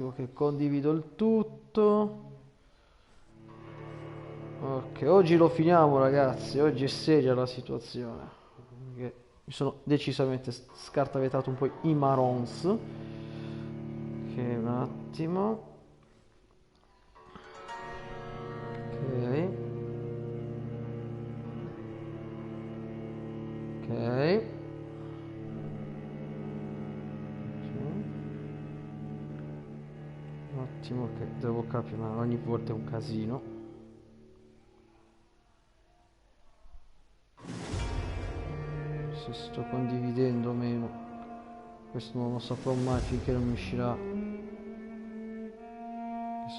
Che condivido il tutto. Ok, oggi lo finiamo ragazzi, oggi è seria la situazione. Perché mi sono decisamente scartavetato un po' i marons. Ok, un attimo. Ok. Ok. Un attimo che devo capire, ma ogni volta è un casino. Se sto condividendo o meno. Questo non lo saprò mai finché non mi uscirà. Che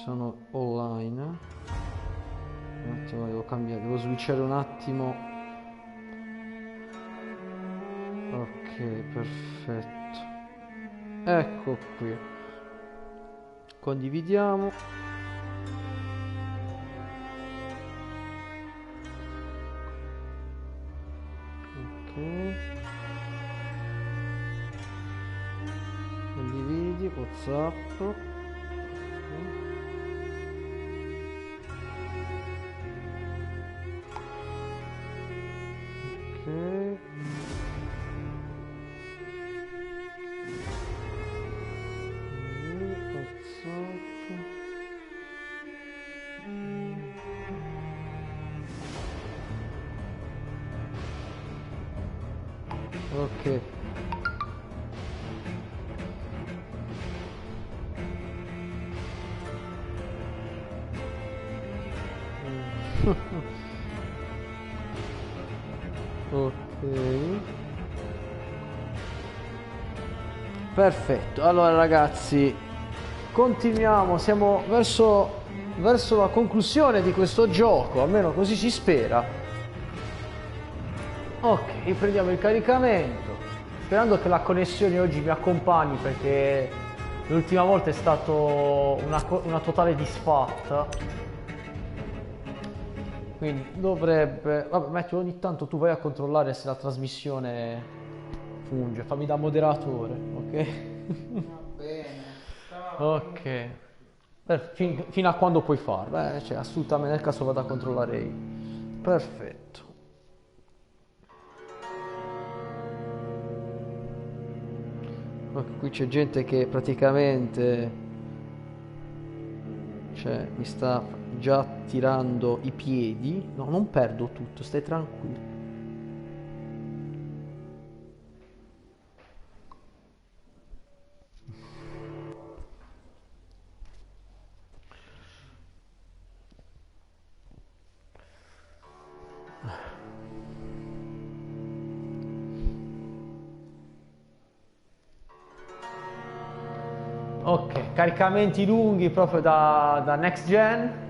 sono online. Un attimo, devo cambiare, devo switchare un attimo. Ok, perfetto. Ecco qui. Condividiamo. Ok. Condividi, WhatsApp. Ok. Ok. Ok. Perfetto. Allora ragazzi, continuiamo, siamo verso la conclusione di questo gioco, almeno così si spera. Ok, riprendiamo il caricamento, sperando che la connessione oggi mi accompagni perché l'ultima volta è stato una totale disfatta. Quindi dovrebbe... Vabbè, metti, ogni tanto tu vai a controllare se la trasmissione funge, fammi da moderatore, ok? Va bene. Ok. Fino a quando puoi farlo, cioè assolutamente nel caso vado a controllare io. Perfetto. Ok, qui c'è gente che praticamente, cioè, mi sta già tirando i piedi. No, non perdo tutto, stai tranquillo. Ok, caricamenti lunghi proprio da next gen.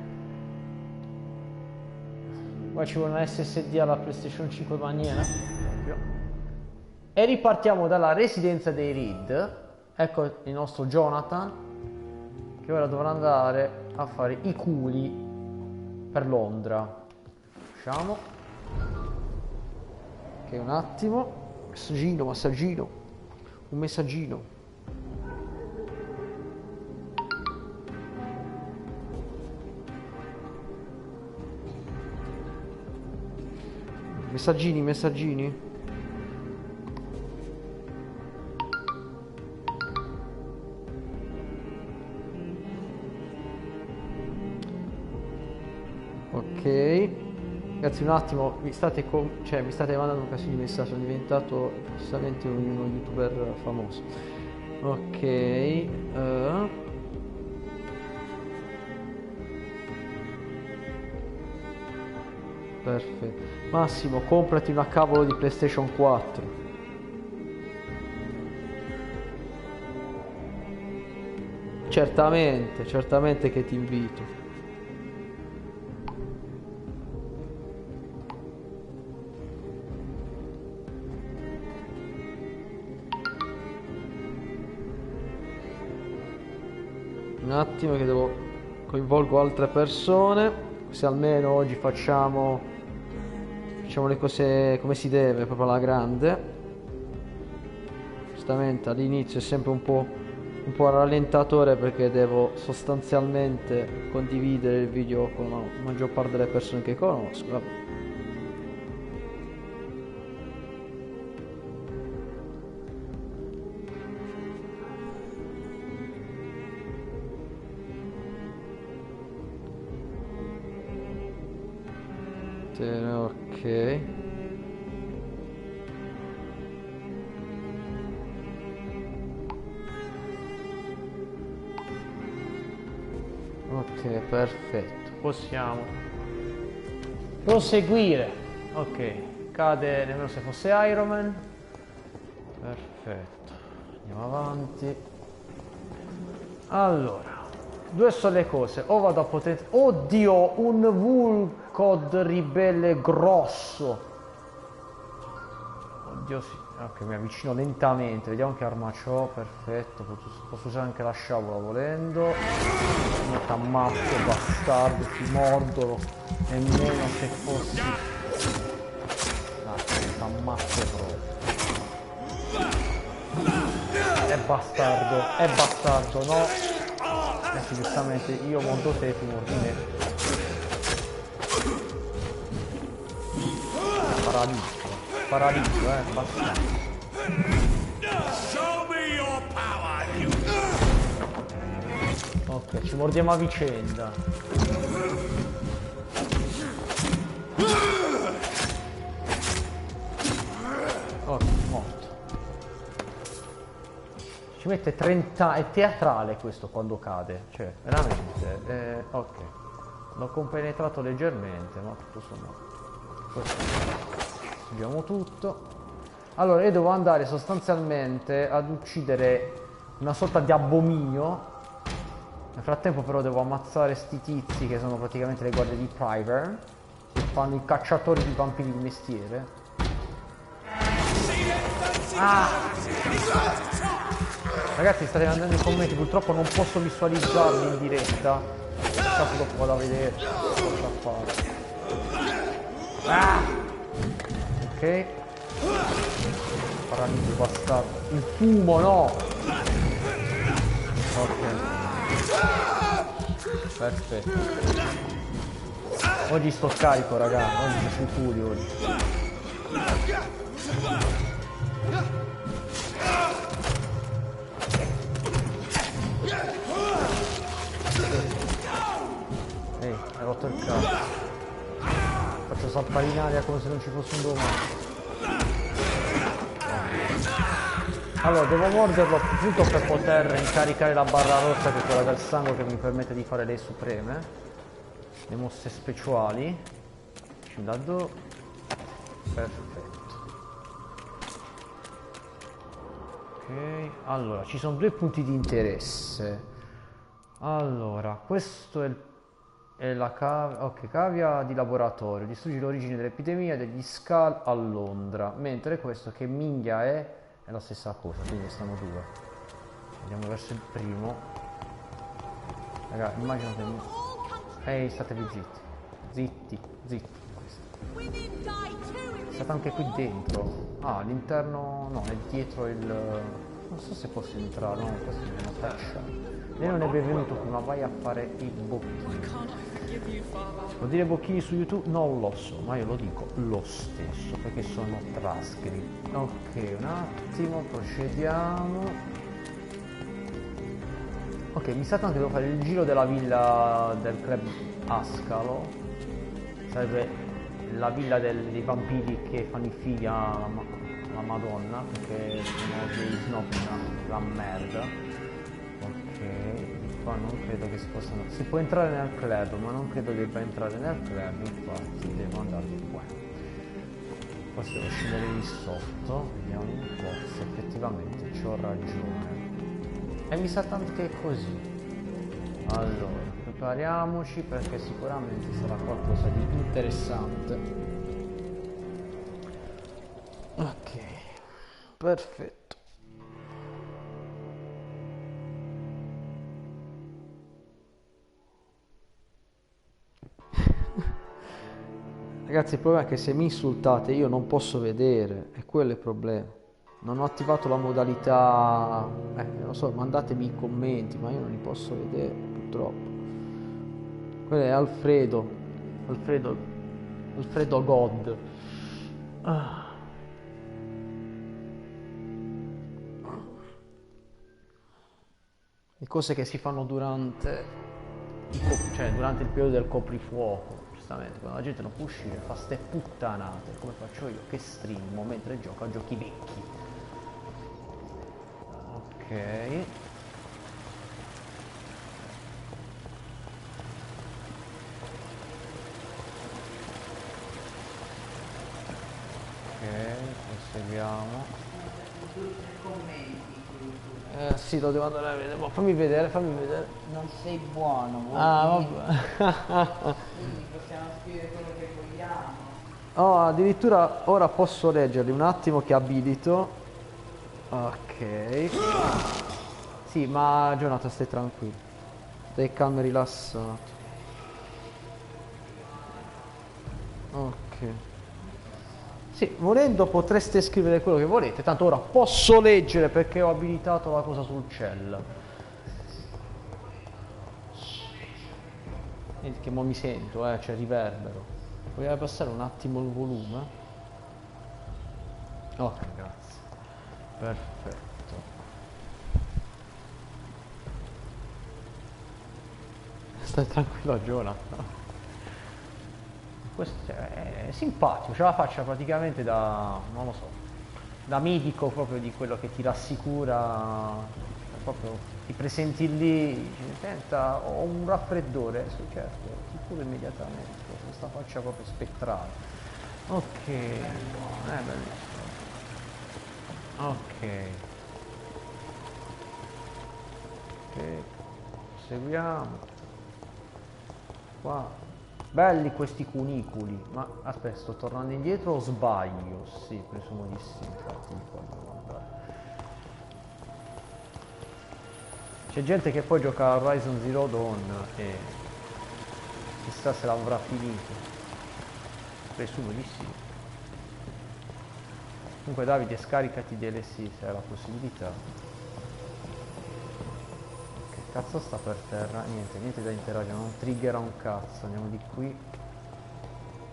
Qua ci vuole una SSD alla PlayStation 5 maniera. E ripartiamo dalla residenza dei Reed. Ecco il nostro Jonathan, che ora dovrà andare a fare i culi per Londra. Usciamo. Ok, un attimo. Messaggino, massaggino. Un messaggino. Messaggini, messaggini. Ok. Ragazzi, un attimo, mi state mandando un casino di messaggi, sono diventato precisamente uno youtuber famoso. Ok. Perfetto. Massimo, comprati una cavolo di PlayStation 4. Certamente, certamente che ti invito. Un attimo che coinvolgo altre persone, così almeno oggi facciamo le cose come si deve, proprio alla grande. Giustamente all'inizio è sempre un po' un po' rallentatore perché devo sostanzialmente condividere il video con la maggior parte delle persone che conosco. Vabbè. Ok. Ok, perfetto. Possiamo proseguire. Ok, cade nemmeno se fosse Iron Man. Perfetto. Andiamo avanti. Allora, due sono le cose. O vado a potenziare... Oddio, un Vulcod ribelle grosso. Oddio sì. Ok, mi avvicino lentamente. Vediamo che arma c'ho. Perfetto. Posso usare anche la sciabola volendo. Non t'ammazzo, bastardo, ti mordo. Nemmeno se fossi... No, t'ammazzo proprio. È bastardo, no? Sì, giustamente io mordo te, tu mordi me. Paralizzo, bastardo. Ok, ci mordiamo a vicenda. Ok, morto. Ci mette 30... È teatrale questo quando cade. Cioè, veramente. Ok. L'ho compenetrato leggermente, ma tutto sommato. Abbiamo tutto. Allora, io devo andare sostanzialmente ad uccidere una sorta di abominio. Nel frattempo però devo ammazzare sti tizi che sono praticamente le guardie di Priver, che fanno i cacciatori di vampiri di mestiere. Ah! Ragazzi, state andando nei commenti, purtroppo non posso visualizzarli in diretta. Caso dopo vado a vedere cosa fare. Ah! Ok. Paralizzo bastardo. Il fumo, no! Ok. Perfetto. Oggi sto carico, raga. Oggi sui culi oggi. Ehi, hai rotto il cazzo. Faccio saltare in aria come se non ci fosse un domani. Allora, devo morderlo appunto per poter ricaricare la barra rossa, che è quella del sangue che mi permette di fare le supreme, le mosse speciali. Ci la do. Perfetto. Ok, allora, ci sono due punti di interesse. Allora, questo è la cavia, ok, cavia di laboratorio, distrugge l'origine dell'epidemia degli Skull a Londra, mentre questo che minchia è la stessa cosa, quindi stanno due. Andiamo verso il primo. Raga, immagino che... Ehi, statevi zitti. Zitti, zitti. State anche qui dentro. Ah, all'interno... No, è dietro il... Non so se posso entrare, no, questo è una faccia. Lei non è benvenuto prima, vai a fare i bocchini. Vuol dire bocchini su YouTube? Non lo so, ma io lo dico lo stesso, perché sono trascritti. Ok, un attimo, procediamo. Ok, mi sa tanto che devo fare il giro della villa del club Ascalo. Sarebbe la villa dei vampiri che fanno i figli alla Madonna, perché sono dei snob, la merda. Ok. Qua non credo che si possano... Si può entrare nel club, ma non credo debba entrare nel club, infatti devo andare di qua. Poi devo scendere lì sotto, vediamo un po' se effettivamente c'ho ragione. E mi sa tanto che è così. Allora, prepariamoci perché sicuramente sarà qualcosa di interessante. Ok, perfetto. Ragazzi, il problema è che se mi insultate io non posso vedere, e quello è il problema. Non ho attivato la modalità... non lo so, mandatemi i commenti, ma io non li posso vedere, purtroppo. Quello è Alfredo. Alfredo God. Ah. Le cose che si fanno durante durante il periodo del coprifuoco. Giustamente, quando la gente non può uscire, fa ste puttanate, come faccio io, che streamo mentre gioco a giochi vecchi. Ok. Ok, proseguiamo. Commenti. Sì, lo devo andare a vedere, ma fammi vedere. Non sei buono, Ah, vuoi vabbè. quindi possiamo scrivere quello che vogliamo. Oh, addirittura ora posso leggerli un attimo che abilito. Ok. Sì, ma Jonathan, stai tranquillo. Stai calmo e rilassato. Ok. Sì, volendo potreste scrivere quello che volete, tanto ora posso leggere perché ho abilitato la cosa sul cell. Vedi che mo mi sento, c'è riverbero. Vogliamo abbassare un attimo il volume? Ok, grazie. Perfetto. Stai tranquillo, Jonathan. Questo è simpatico, c'ha la faccia praticamente da, non lo so, da medico proprio di quello che ti rassicura, proprio ti presenti lì, dici, senta, ho un raffreddore, sì, certo, ti curo immediatamente, questa faccia proprio spettrale. Ok, è bellissimo. Ok. Ok, seguiamo. Qua. Belli questi cunicoli, ma aspetta, sto tornando indietro o sbaglio? Sì, presumo di sì, infatti di qua devo andare. C'è gente che poi gioca a Horizon Zero Dawn e chissà se l'avrà finito. Presumo di sì. Comunque Davide, scaricati DLC se hai la possibilità. Che cazzo sta per terra? Niente da interagire, non triggera un cazzo, andiamo di qui.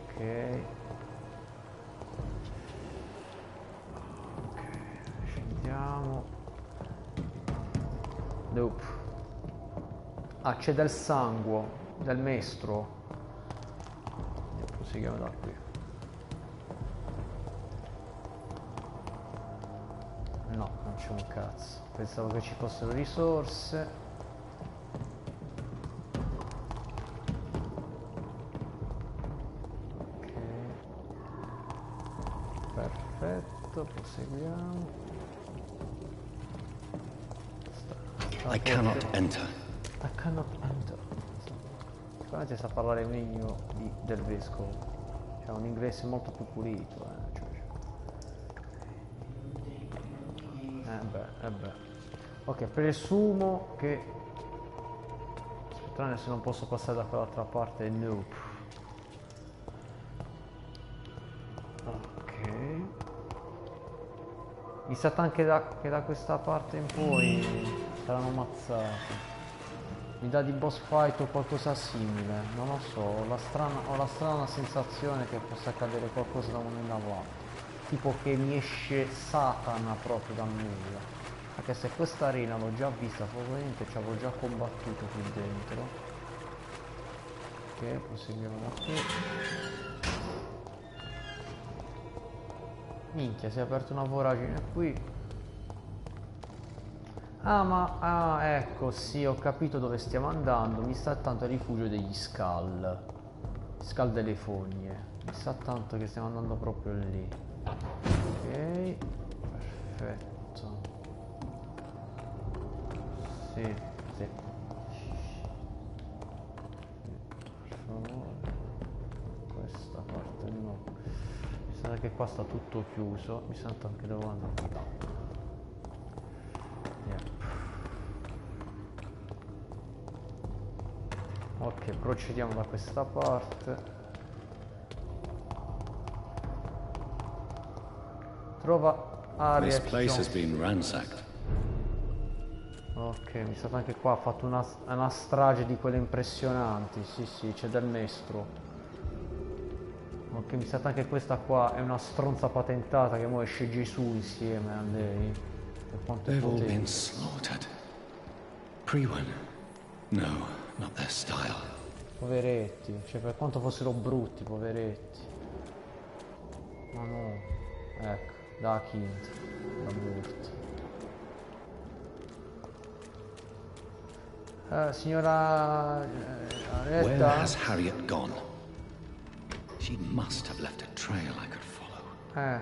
Ok. Scendiamo. Nope. Ah, c'è del sangue, del mestro. Proseguiamo da qui. No, non c'è un cazzo. Pensavo che ci fossero risorse. Ok. Perfetto, proseguiamo. I cannot enter. I cannot enter. Sicuramente sa parlare meglio del vescovo. C'ha un inglese molto più pulito, beh. Ok, presumo che... Aspettate se non posso passare da quell'altra parte. Nope. Ok. Mi sa anche che da questa parte in poi saranno mazzati. Mi dà di boss fight o qualcosa simile, non lo so, ho la strana sensazione che possa accadere qualcosa da un momento all'altro. Tipo che mi esce Satana proprio da nulla. Anche se questa arena l'ho già vista, probabilmente ci avevo già combattuto qui dentro. Ok, proseguiamo da qui. Minchia, si è aperta una voragine qui. Ah, ecco, sì, ho capito dove stiamo andando. Mi sa tanto al rifugio degli Skull delle fogne. Mi sa tanto che stiamo andando proprio lì. Ok, perfetto. Sì. Per favore. Questa parte no. Mi sa che qua sta tutto chiuso. Mi sento anche dove andare. Ok, procediamo da questa parte. Trova This place has reaction. been ransacked. Ok, mi sa che anche qua ha fatto una strage di quelle impressionanti. Sì, sì, c'è del mestro. Ok, mi sa che anche questa qua è una stronza patentata che mo esce Gesù insieme a lei. Per quanto è They've all potente. been slaughtered. Pre-one? No, not their style. Poveretti, cioè per quanto fossero brutti, poveretti. Ma no, ecco, da Kint, da morti. Signora Where Aretta? has Harriet gone? She must have left a trail I could follow.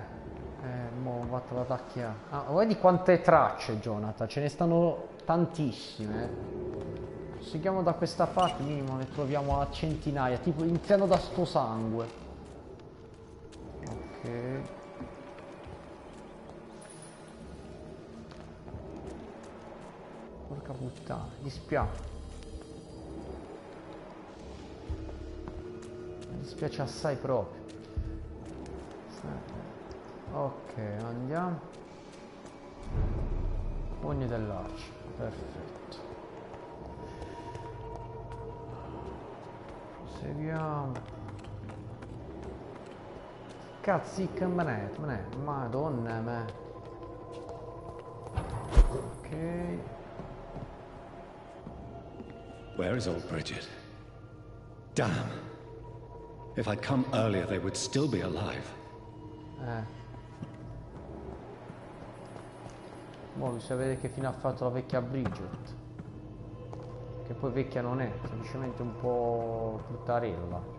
Mo vado la tacchia. Ah, vedi quante tracce, Jonathan, ce ne stanno tantissime. Seguiamo da questa parte, minimo ne troviamo a centinaia, tipo iniziando da sto sangue. Ok. Porca puttana, mi dispiace assai proprio. Ok, andiamo. Pugni dell'arcio, perfetto. Proseguiamo. Cazzi che manè, madonna me. Ok. Where is old Bridget? Damn. If I'd come earlier, they would still be alive. Mo bisogna vedere che fine ha fatto la vecchia Bridget. Che poi vecchia non è, semplicemente un po' puttarella.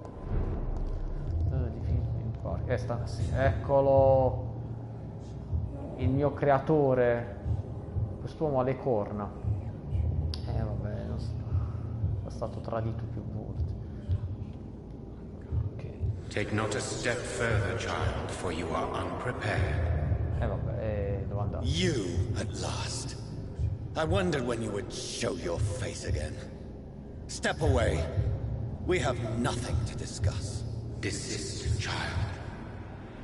Eccolo. Il mio creatore. Quest'uomo ha le corna. Vabbè, è stato tradito più volte. Ok. Take not a step further, child, for you are unprepared. Vabbè, devo andare. You, at last. I wondered when you would show your face again. Step away. We have nothing to discuss. Desist, child.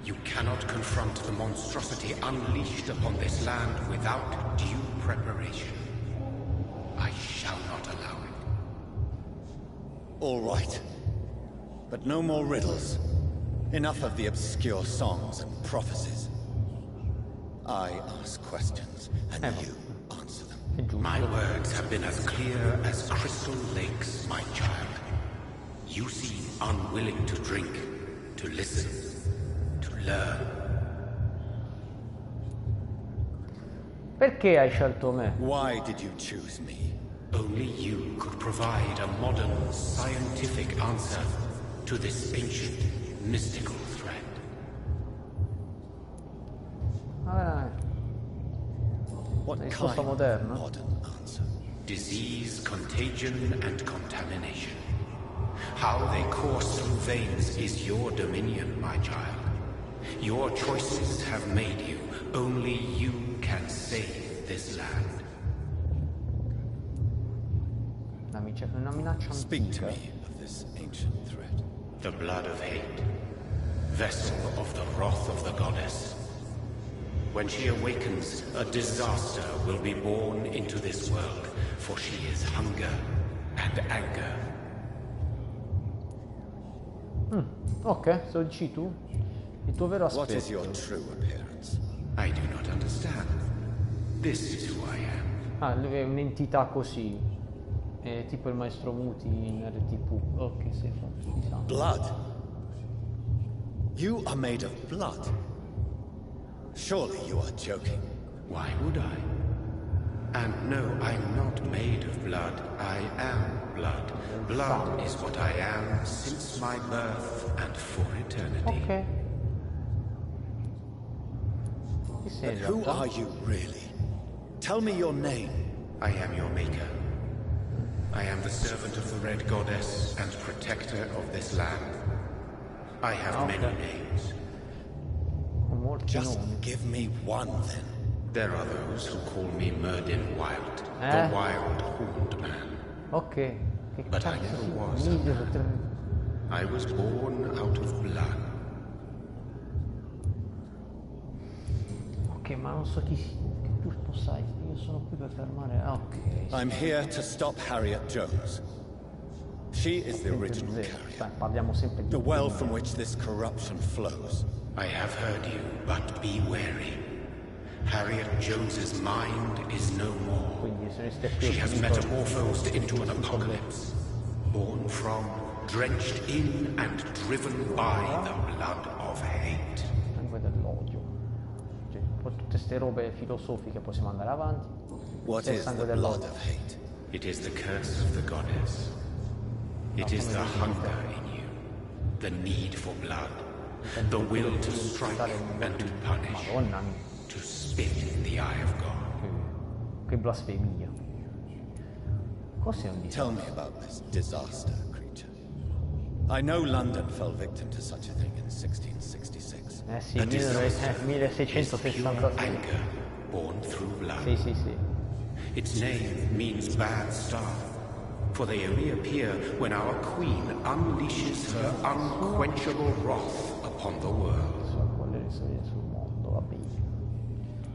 You cannot confront the monstrosity unleashed upon this land without due preparation. I shall not allow it. All right. But no more riddles. Enough of the obscure songs and prophecies. I ask questions, and you answer them. My words have been as clear as crystal lakes, my child. You seem unwilling to drink, to listen, to learn. Perché hai scelto me? Why did you choose me? Only you could provide a modern, scientific answer to this ancient, mystical threat. What Risposta kind moderna. of modern answer? Disease, contagion, and contamination. How they course through veins is your dominion, my child. Your choices have made you. Only you can save this land. Una minaccia Speak to antica. me of this ancient threat. The blood of hate. Vessel of the wrath of the goddess. When she awakens, a disaster will be born into this world, for she is hunger and anger. Ok, se lo dici tu. Il tuo vero What is your aspetto. true appearance? I do not understand. This is who I am. Ah, lui è un'entità così. È tipo il maestro Muti in RTP. Ok, sì, fa. Blood? You are made of blood? Surely you are joking. Why would I? And no, I'm not made of blood. I am blood. Blood is what I am since my birth and for eternity. Ok. Chi sei But in who realtà? are you really? Tell me your name. I am your maker. I am the servant of the Red Goddess and protector of this land. I have many names. Ho molti Just nomi. give me one then. There are those who call me Merdin Wild, Eh? the Wild Horned Man. Ok. Che But I cazzo never si- was. Mid- I was born out of blood. Ok, ma non so chi tu sai, io sono qui per fermare. Ah, ok. I'm here to stop Harriet Jones. She is the original Dai, carrier, parliamo sempre di the well from which this corruption flows. I have heard you, but be wary. Harriet Jones's mind is no more. Quindi se ne stai qui. She has metamorphosed into an apocalypse, born from, drenched in, and driven by the blood of hate. Sangue dell'odio. Cioè, poi tutte ste robe filosofiche possiamo andare avanti. What C'è il is the sangue blood dell'odio. of hate? It is the curse of the goddess. It is the hunger in you, the need for blood, the will to strike and to punish, Madonna mia, to spit in the eye of God. che blasfemia. Cos'è un Tell disastro? me about this disaster creature. I know London fell victim to such a thing in 1666. Eh sì, A disaster is 1666. pure anger born through blood. Sì, sì, sì. Its name means bad star, for they only appear when our queen unleashes her unquenchable wrath upon the world. Sua collera sul mondo, va bene.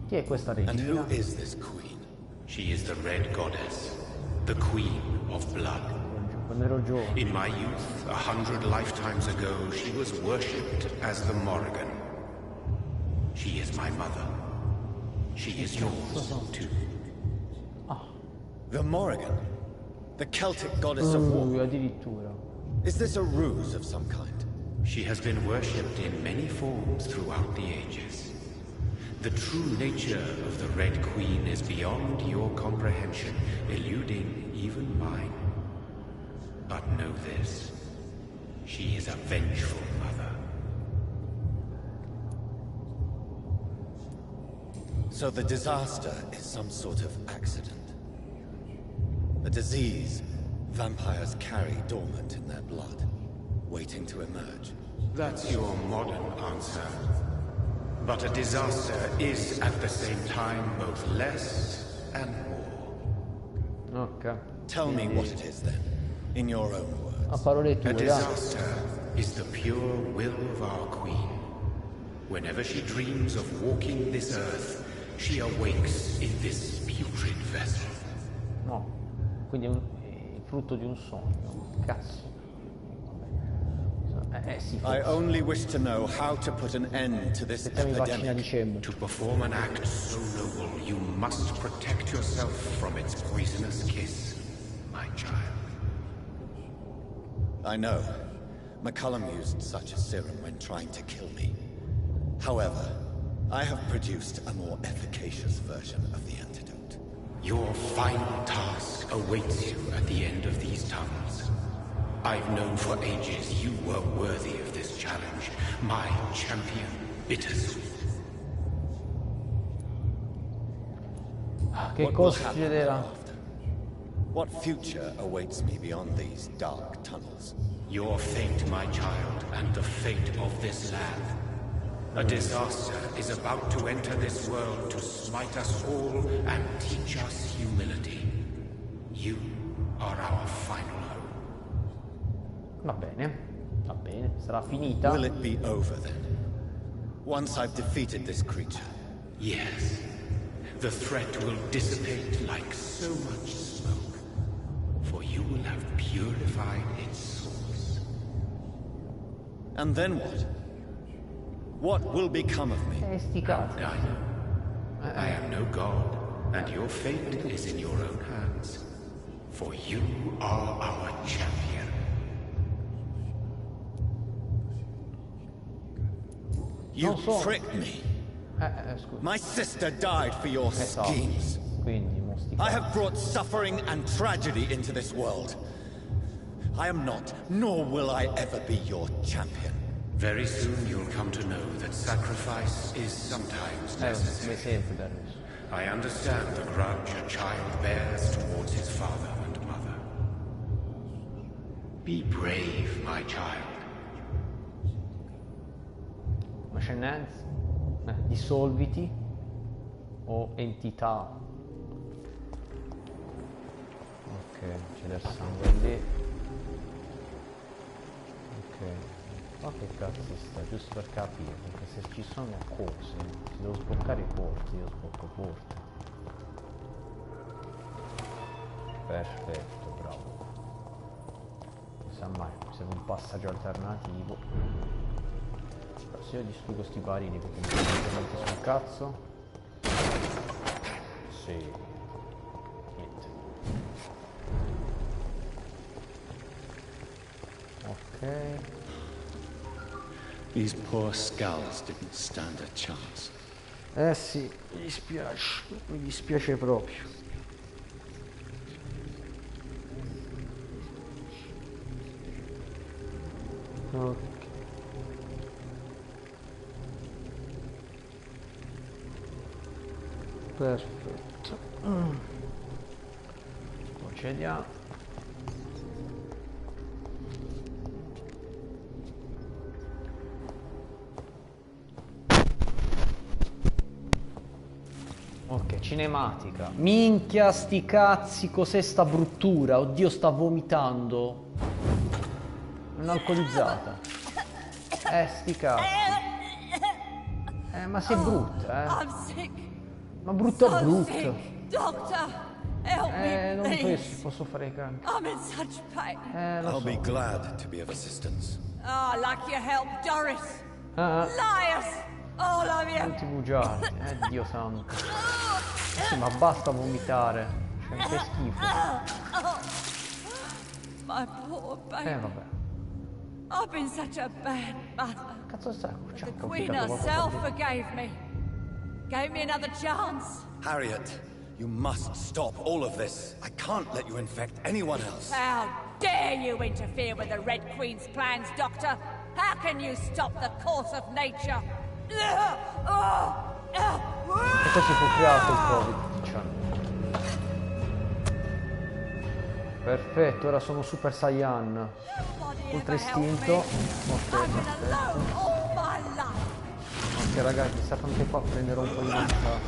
Chi è questa And who regina? is this queen? She is the Red Goddess, the Queen of Blood. Quando ero giovane. In my youth, 100 lifetimes ago, she was worshipped as the Morrigan. She is my mother. She is yours, too. The Morrigan? The Celtic goddess of war? Addirittura. Is this a ruse of some kind? She has been worshipped in many forms throughout the ages. The true nature of the Red Queen is beyond your comprehension, eluding even mine. But know this, she is a vengeful mother. So the disaster is some sort of accident. A disease vampires carry dormant in their blood, waiting to emerge. That's your modern answer. But a disaster is at the same time both less and more. Ok. Tell me what it is then, in your own A words. parole A tue, dai. disaster is the pure will of our queen. Whenever she dreams of walking this earth, she awakes in this putrid vessel. No. Quindi è il frutto di un sogno. Cazzo. Sì, I forse. only wish to know how to put an end to this Aspettiamo i vaccini a epidemic. dicembre. To perform an act so noble, you must protect yourself from its poisonous kiss, my child. I know. McCullum used such a serum when trying to kill me. However, I have produced a more efficacious version of the antidote. Your final task awaits you at the end of these tunnels. I've known for ages you were worthy of this challenge, my champion, Bittersweet. Che What will cosa happen succederà? thereafter? What future awaits me beyond these dark tunnels? Your fate, my child, and the fate of this land. A disaster is about to enter this world to smite us all and teach us humility. You are our final hope. Va bene, sarà finita. Will it be over then? Once I've defeated this creature? Yes. The threat will dissipate like so much smoke, for you will have purified its source. And then what? What will become of me? Sti cazzi. I am no god, and your fate is in your own hands. For you are our champion. You Non so. tricked me. Scusa. My sister died for your schemes. Quindi, mo sti I cazzi. have brought suffering and tragedy into this world. I am not, nor will I ever be your champion. Very soon you'll come to know that sacrifice is sometimes Come necessary. sempre, Darius. I understand the grudge a child bears towards his father and mother. Be brave, my child. Machine dissolviti o entità. Ok, c'è del sangue lì. Ok. Ma che cazzo sta, giusto per capire, perché se ci sono cose, se devo sbloccare porte, io sblocco porte. Perfetto, bravo. Non sa mai, mi serve un passaggio alternativo. Però se io distruggo sti barili perché mi sono venuti sul cazzo. Sì. Niente. Ok. These poor skulls didn't stand a chance. Eh sì, mi dispiace proprio. Ok. Perfetto. Procediamo. Ok, cinematica. Minchia sti cazzi, cos'è sta bruttura? Oddio, sta vomitando. Un'alcolizzata. Sti cazzi. Ma sei brutta, I'm sick. Ma brutto So brutto. sick. Doctor, help me, Non please. posso fare cancro. I'm in such pain. Lo I'll so. be glad to be of assistance. Oh, like your help, Doris. Ah, Liars, all of you. tanti bugiardi. Dio santo. Sì, ma basta vomitare. Cioè, che schifo. My poor baby. Vabbè. I've been such a bad mother. Cazzo stai? Ci ha The Queen approfittato herself qualcosa. forgave me. Gave me another chance. Harriet, you must stop all of this. I can't let you infect anyone else. How dare you interfere with the Red Queen's plans, Doctor? How can you stop the course of nature? E così fu creato il Covid, diciamo. Perfetto, ora sono Super Saiyan. Ultra istinto. Ok, I've been perfetto. alone all my life. Ok ragazzi, sta anche qua, prenderò un po' di velocità.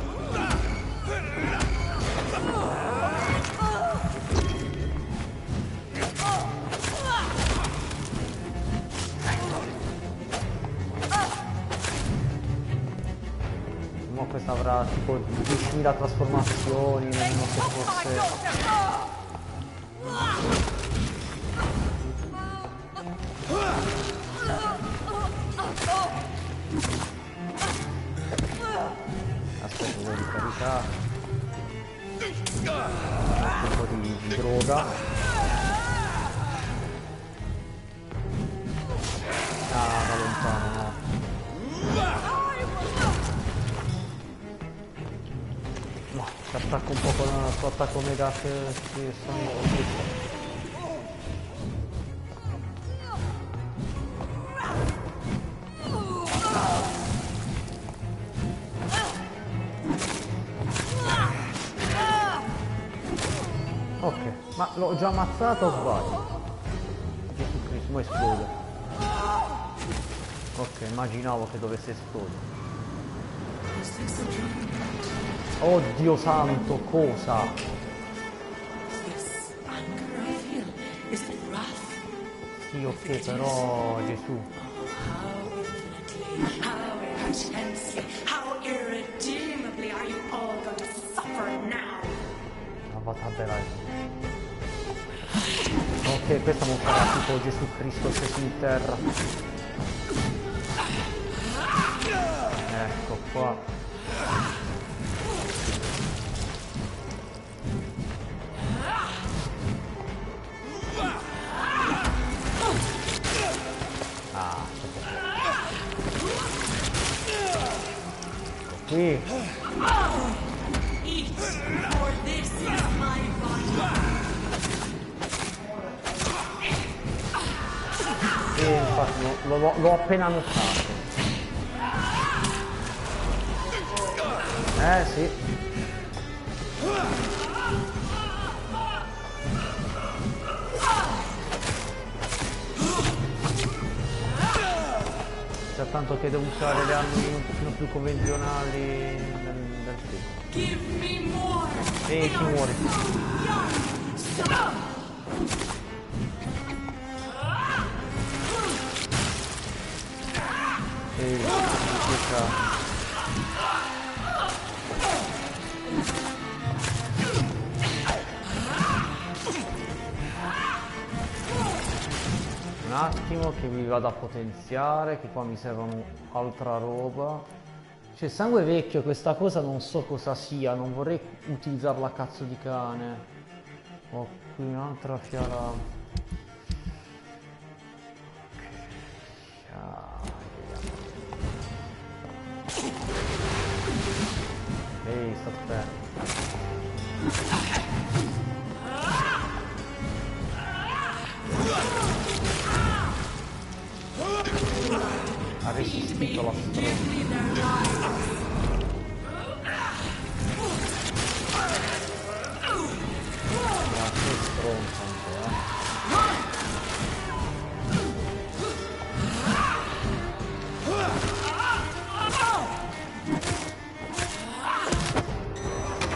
Ma questa avrà tipo 10.000 trasformazioni, non so se fosse... Aspetta, devo ricaricare un po' di droga. Ah, da lontano, no. No, ti attacco un po' con il tuo attacco mega che sono... Ok, ma l'ho già ammazzato o sbaglio? Gesù Cristo, mo esplode. Ok, immaginavo che dovesse esplodere. Oddio santo, cosa? Sì, ok, però Gesù. Ok, questa non sarà tipo Gesù Cristo sceso in terra. Ecco qua. Ah, ecco qui. Sì, infatti l'ho appena notato. Sì. C'è tanto che devo usare le armi un pochino più convenzionali del film. E chi muore? Un attimo che mi vado a potenziare, che qua mi servono altra roba. Cioè sangue vecchio, questa cosa non so cosa sia, non vorrei utilizzarla a cazzo di cane. Ho qui un'altra fiala. Ehi, sta attento. Ha resistito la stronza. Che stronza un po',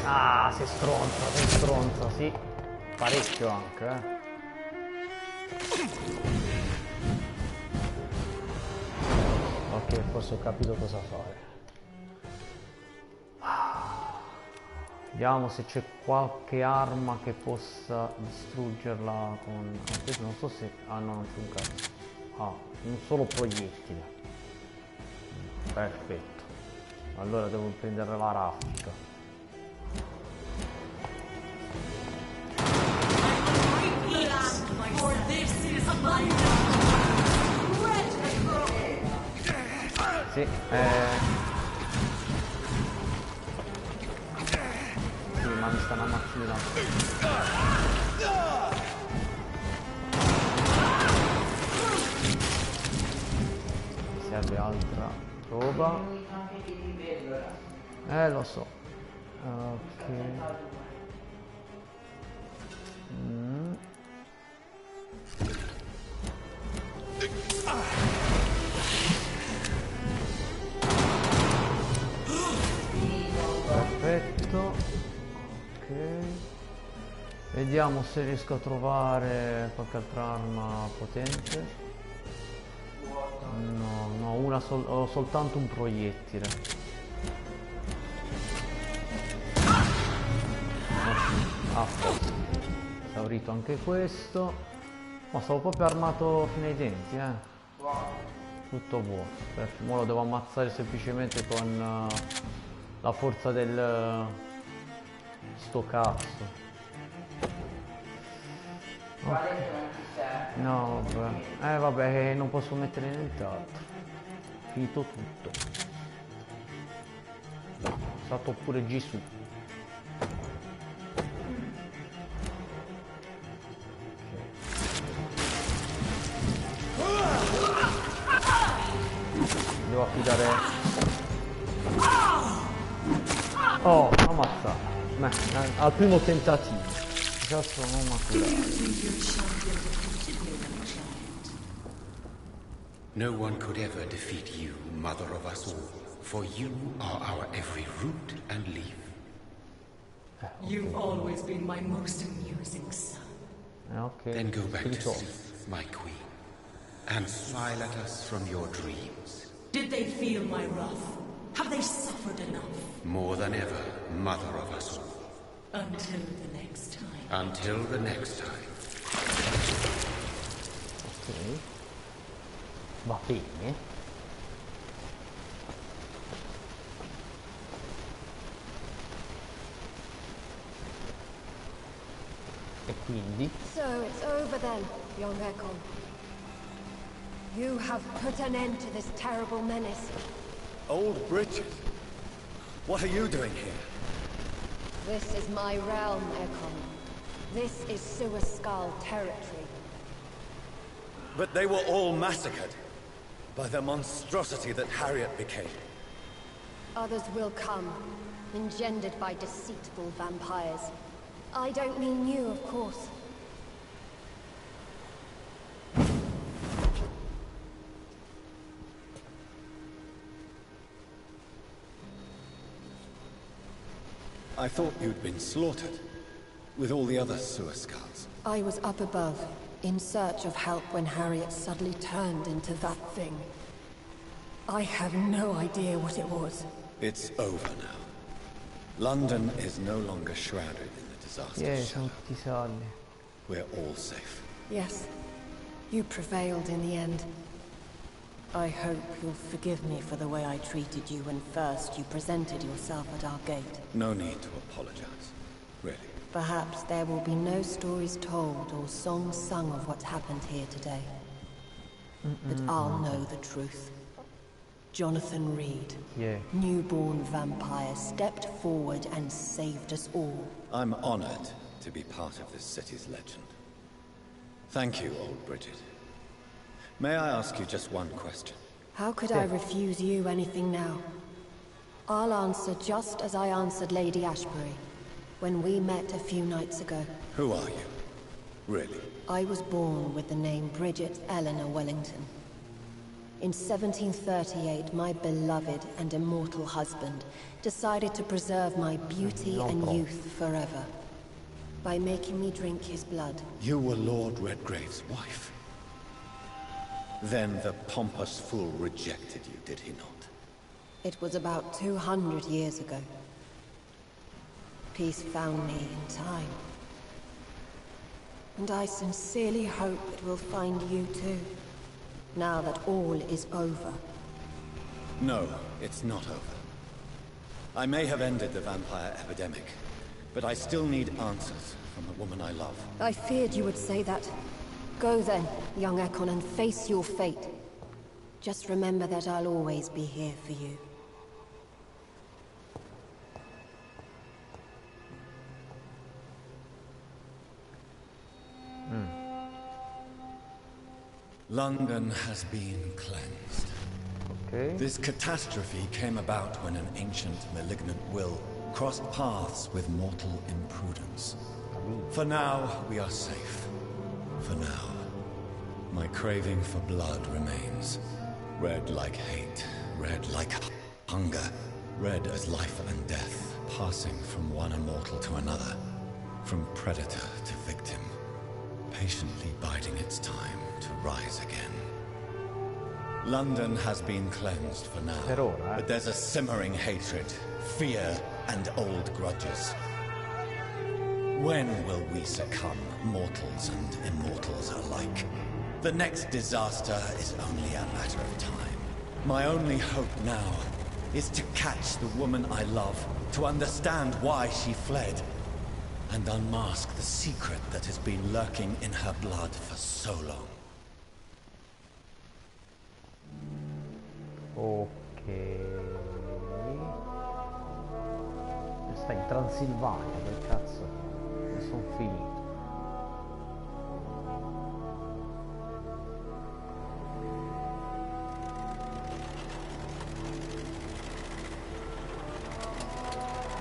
Ah, sei stronza, sì. Parecchio anche, Ok, forse ho capito cosa fare. Vediamo se c'è qualche arma che possa distruggerla con... Questo non so se... Ah no, non c'è un cazzo. Ah, un solo proiettile. Perfetto. Allora devo prendere la raffica. Sì, sì, ma mi stanno ammazzando. Mi serve altra roba. Lo so. Ok. Perfetto. Ok. Vediamo se riesco a trovare qualche altra arma potente. No, ho soltanto un proiettile. Ah, forse. Esaurito anche questo. Oh, stavo proprio armato fino ai denti, Tutto buono. Ora lo devo ammazzare semplicemente con la forza del... sto cazzo. Okay. No, vabbè. Vabbè, non posso mettere nient'altro. Finito tutto. È stato pure Gesù. Devo affidare... Oh, ammazzato. Beh, al primo tentativo. Già sono maturato. No one could ever defeat you, mother of us all, for you are our every root and leaf. You've always been my most amusing son. Okay. Then go back to sleep, my queen, and smile at us from your dreams. Did they feel my wrath? Have they suffered enough? More than ever, mother of us all. Until the next time. Until the next time. Ok. Va bene. E quindi? So it's over then, young Ekon. You have put an end to this terrible menace. Old Bridget? What are you doing here? This is my realm, Ekon. This is Suaskull territory. But they were all massacred by the monstrosity that Harriet became. Others will come, engendered by deceitful vampires. I don't mean you, of course. I thought you'd been slaughtered, with all the other Suaskulls. I was up above, in search of help when Harriet suddenly turned into that thing. I have no idea what it was. It's over now. London is no longer shrouded in the disaster sono shadow. tutti salvi. We're all safe. Yes, you prevailed in the end. I hope you'll forgive me for the way I treated you when first you presented yourself at our gate. No need to apologize. Really. Perhaps there will be no stories told or songs sung of what happened here today. But I'll know the truth. Jonathan Reed, newborn vampire, stepped forward and saved us all. I'm honored to be part of this city's legend. Thank you, old Bridget. May I ask you just one question? How could I refuse you anything now? I'll answer just as I answered Lady Ashbury when we met a few nights ago. Who are you? Really? I was born with the name Bridget Eleanor Wellington. In 1738, my beloved and immortal husband decided to preserve my beauty and youth forever by making me drink his blood. You were Lord Redgrave's wife. Then the pompous fool rejected you, did he not? It was about 200 years ago. Peace found me in time. And I sincerely hope it will find you too, now that all is over. No, it's not over. I may have ended the vampire epidemic, but I still need answers from the woman I love. I feared you would say that. Go then, young Ekon, and face your fate. Just remember that I'll always be here for you. London has been cleansed. Ok. This catastrophe came about when an ancient malignant will crossed paths with mortal imprudence. For now, we are safe. For now. My craving for blood remains. Red like hate, red like hunger, red as life and death, passing from one immortal to another, from predator to victim, patiently biding its time to rise again. London has been cleansed for now, but there's a simmering hatred, fear, and old grudges. When will we succumb, mortals and immortals alike? The next disaster is only a matter of time. My only hope now is to catch the woman I love, to understand why she fled, and unmask the secret that has been lurking in her blood for so long. Ok. Sta in Transilvania, che cazzo? Mi sono finito.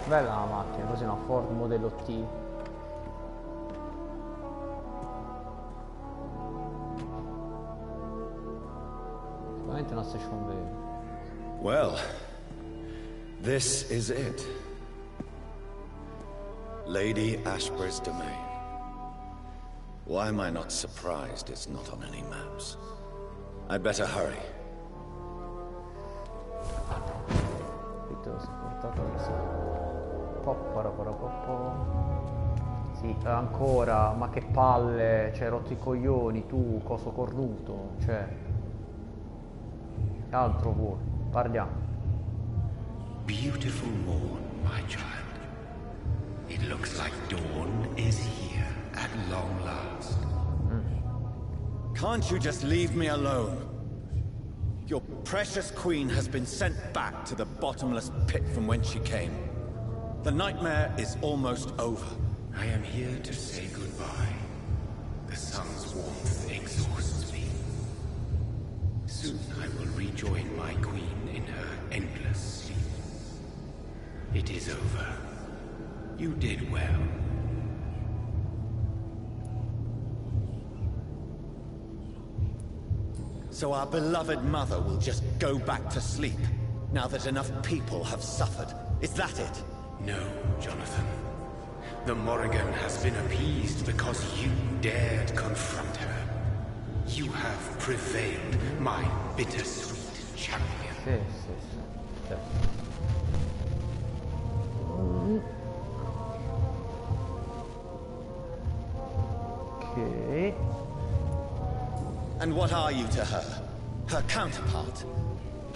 Bella la macchina, così una Ford modello T. Sicuramente una station wagon. Well, this is it. Lady Ashbury's domain. Why am I not surprised it's not on any maps? I'd better hurry. Sì, ancora, ma che palle, cioè rotto i coglioni, tu, coso cornuto, cioè. Che altro vuoi? Parliamo. Beautiful morn, my child. It looks like dawn is here at long last. Can't you just leave me alone? Your precious queen has been sent back to the bottomless pit from whence she came. The nightmare is almost over. I am here to say goodbye. The sun's warmth exhausts me. Soon I will rejoin my queen in her endless sleep. It is over. You did well. So our beloved mother will just go back to sleep, now that enough people have suffered. Is that it? No, Jonathan. The Morrigan has been appeased because you dared confront her. You have prevailed, my bittersweet champion. Sì, sì, sì. Certo. Ok. And what are you to her? Her counterpart?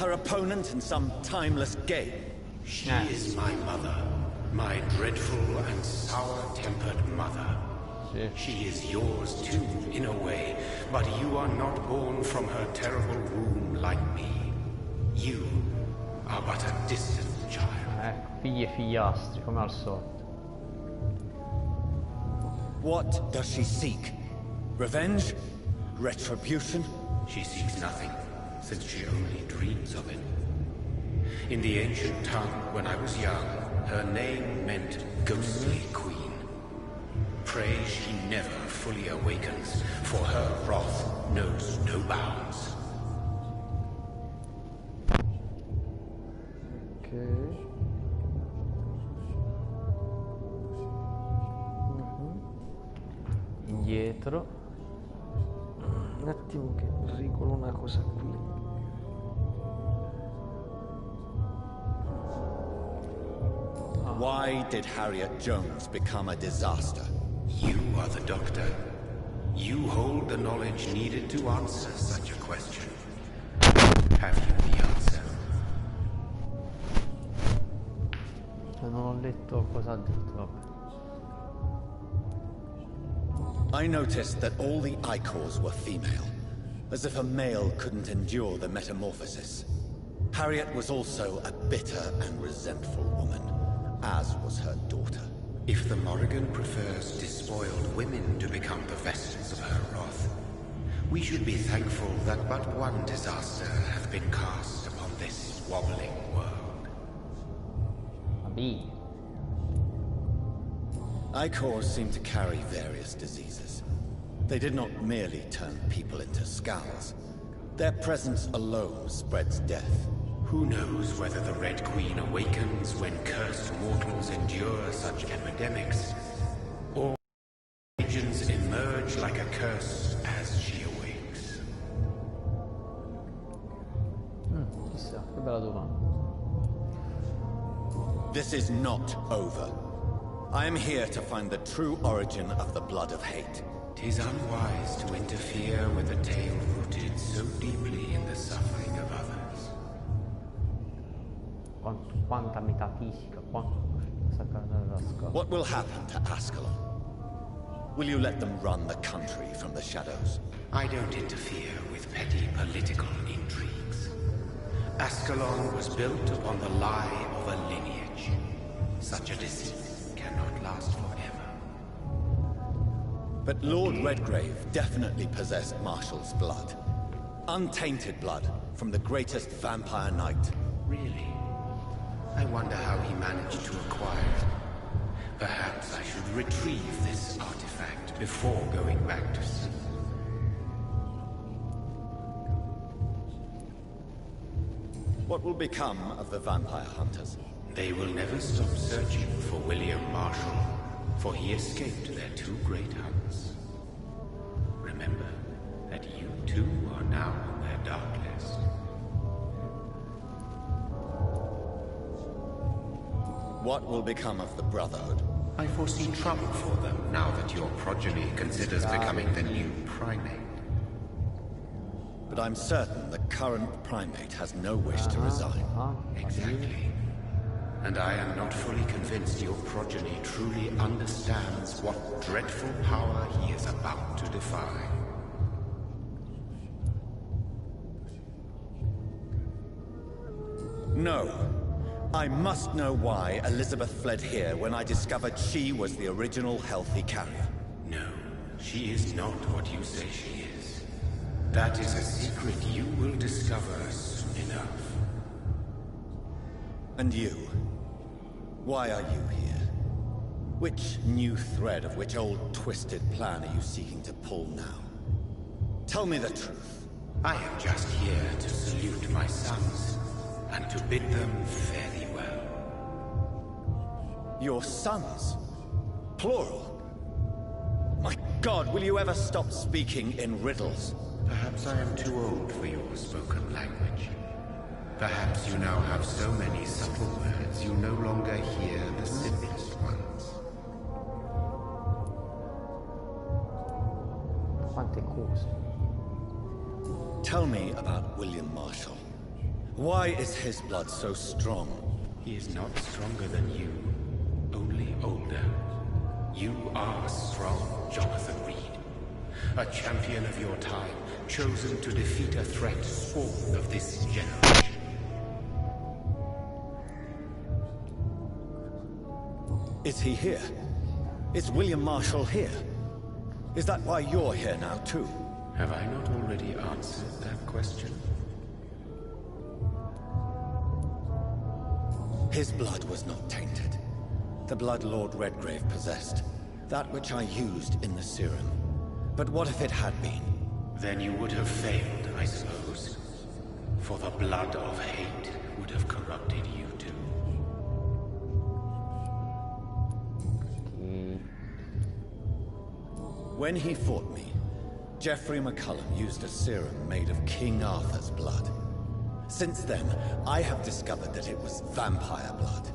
Her opponent in some timeless game? She is my mother. My dreadful and sour-tempered mother. Sì. She is yours too, in a way, but you are not born from her terrible womb like me. You are but a distant child. Figli e figliastri, come al solito. What does she seek? Revenge? Retribution? She seeks nothing, since she only dreams of it. In the ancient tongue, when I was young, her name meant ghostly queen. Pray she never fully awakens, for her wrath knows no bounds. Ok. Indietro. Un attimo che regolo una cosa qui. Why did Harriet Jones become a disaster? You are the doctor. You hold the knowledge needed to answer such a question. Have you the answer? Non ho letto cosa ha detto, vabbè. I noticed that all the Icors were female, as if a male couldn't endure the metamorphosis. Harriet was also a bitter and resentful woman, as was her daughter. If the Morrigan prefers despoiled women to become the vessels of her wrath, we should be thankful that but one disaster hath been cast upon this wobbling world. Vabbè. Icors seem to carry various diseases. They did not merely turn people into skulls. Their presence alone spreads death. Who knows whether the Red Queen awakens when cursed mortals endure such epidemics, or regions emerge like a curse as she awakes. Chissà, che bella domanda. This is not over. I am here to find the true origin of the blood of hate. 'Tis unwise to interfere with a tale rooted so deeply in the suffering of others. Quanta metafisica, quanto sacata dalla scopa. What will happen to Ascalon? Will you let them run the country from the shadows? I don't interfere with petty political intrigues. Ascalon was built upon the lie of a lineage. Such a deceit cannot last forever. But Lord Redgrave definitely possessed Marshall's blood. Untainted blood from the greatest vampire knight. Really? I wonder how he managed to acquire it. Perhaps I should retrieve this artifact before going back to sea. What will become of the vampire hunters? They will never stop searching for William Marshall, for he escaped their two great hunts. Remember that you too are now on their dark list. What will become of the Brotherhood? I foresee trouble for them now that your progeny considers becoming the new primate. But I'm certain the current primate has no wish to resign. Exactly. And I am not fully convinced your progeny truly understands what dreadful power he is about to defy. No. I must know why Elizabeth fled here when I discovered she was the original healthy carrier. No, she is not what you say she is. That is a secret you will discover soon enough. And you? Why are you here? Which new thread of which old twisted plan are you seeking to pull now? Tell me the truth. I am just here to salute my sons, and to bid them fare thee well. Your sons? Plural? My God, will you ever stop speaking in riddles? Perhaps I am too old for your spoken language. Perhaps you now have so many subtle words you no longer hear the simplest ones. Quante cose. Tell me about William Marshall. Why is his blood so strong? He is not stronger than you, only older. You are strong, Jonathan Reed. A champion of your time, chosen to defeat a threat spawned of this generation. Is he here? Is William Marshall here? Is that why you're here now, too? Have I not already answered that question? His blood was not tainted. The blood Lord Redgrave possessed. That which I used in the serum. But what if it had been? Then you would have failed, I suppose. For the blood of hate would have corrupted you too. When he fought me, Geoffrey McCullum used a serum made of King Arthur's blood. Since then, I have discovered that it was vampire blood.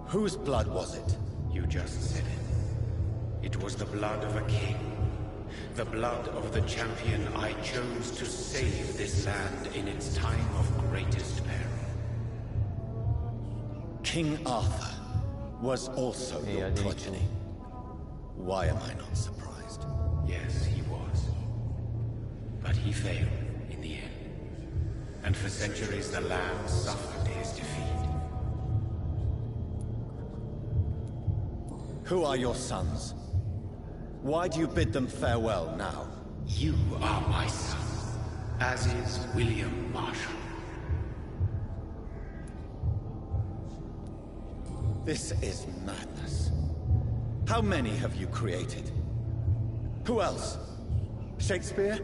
Whose blood was it? You just said it. It was the blood of a king. The blood of the champion I chose to save this land in its time of greatest peril. King Arthur was also your progeny. Why am I not surprised? Yes, he was. But he failed in the end. And for centuries the land suffered his defeat. Who are your sons? Why do you bid them farewell now? You are my son, as is William Marshall. This is madness. How many have you created? Who else? Shakespeare?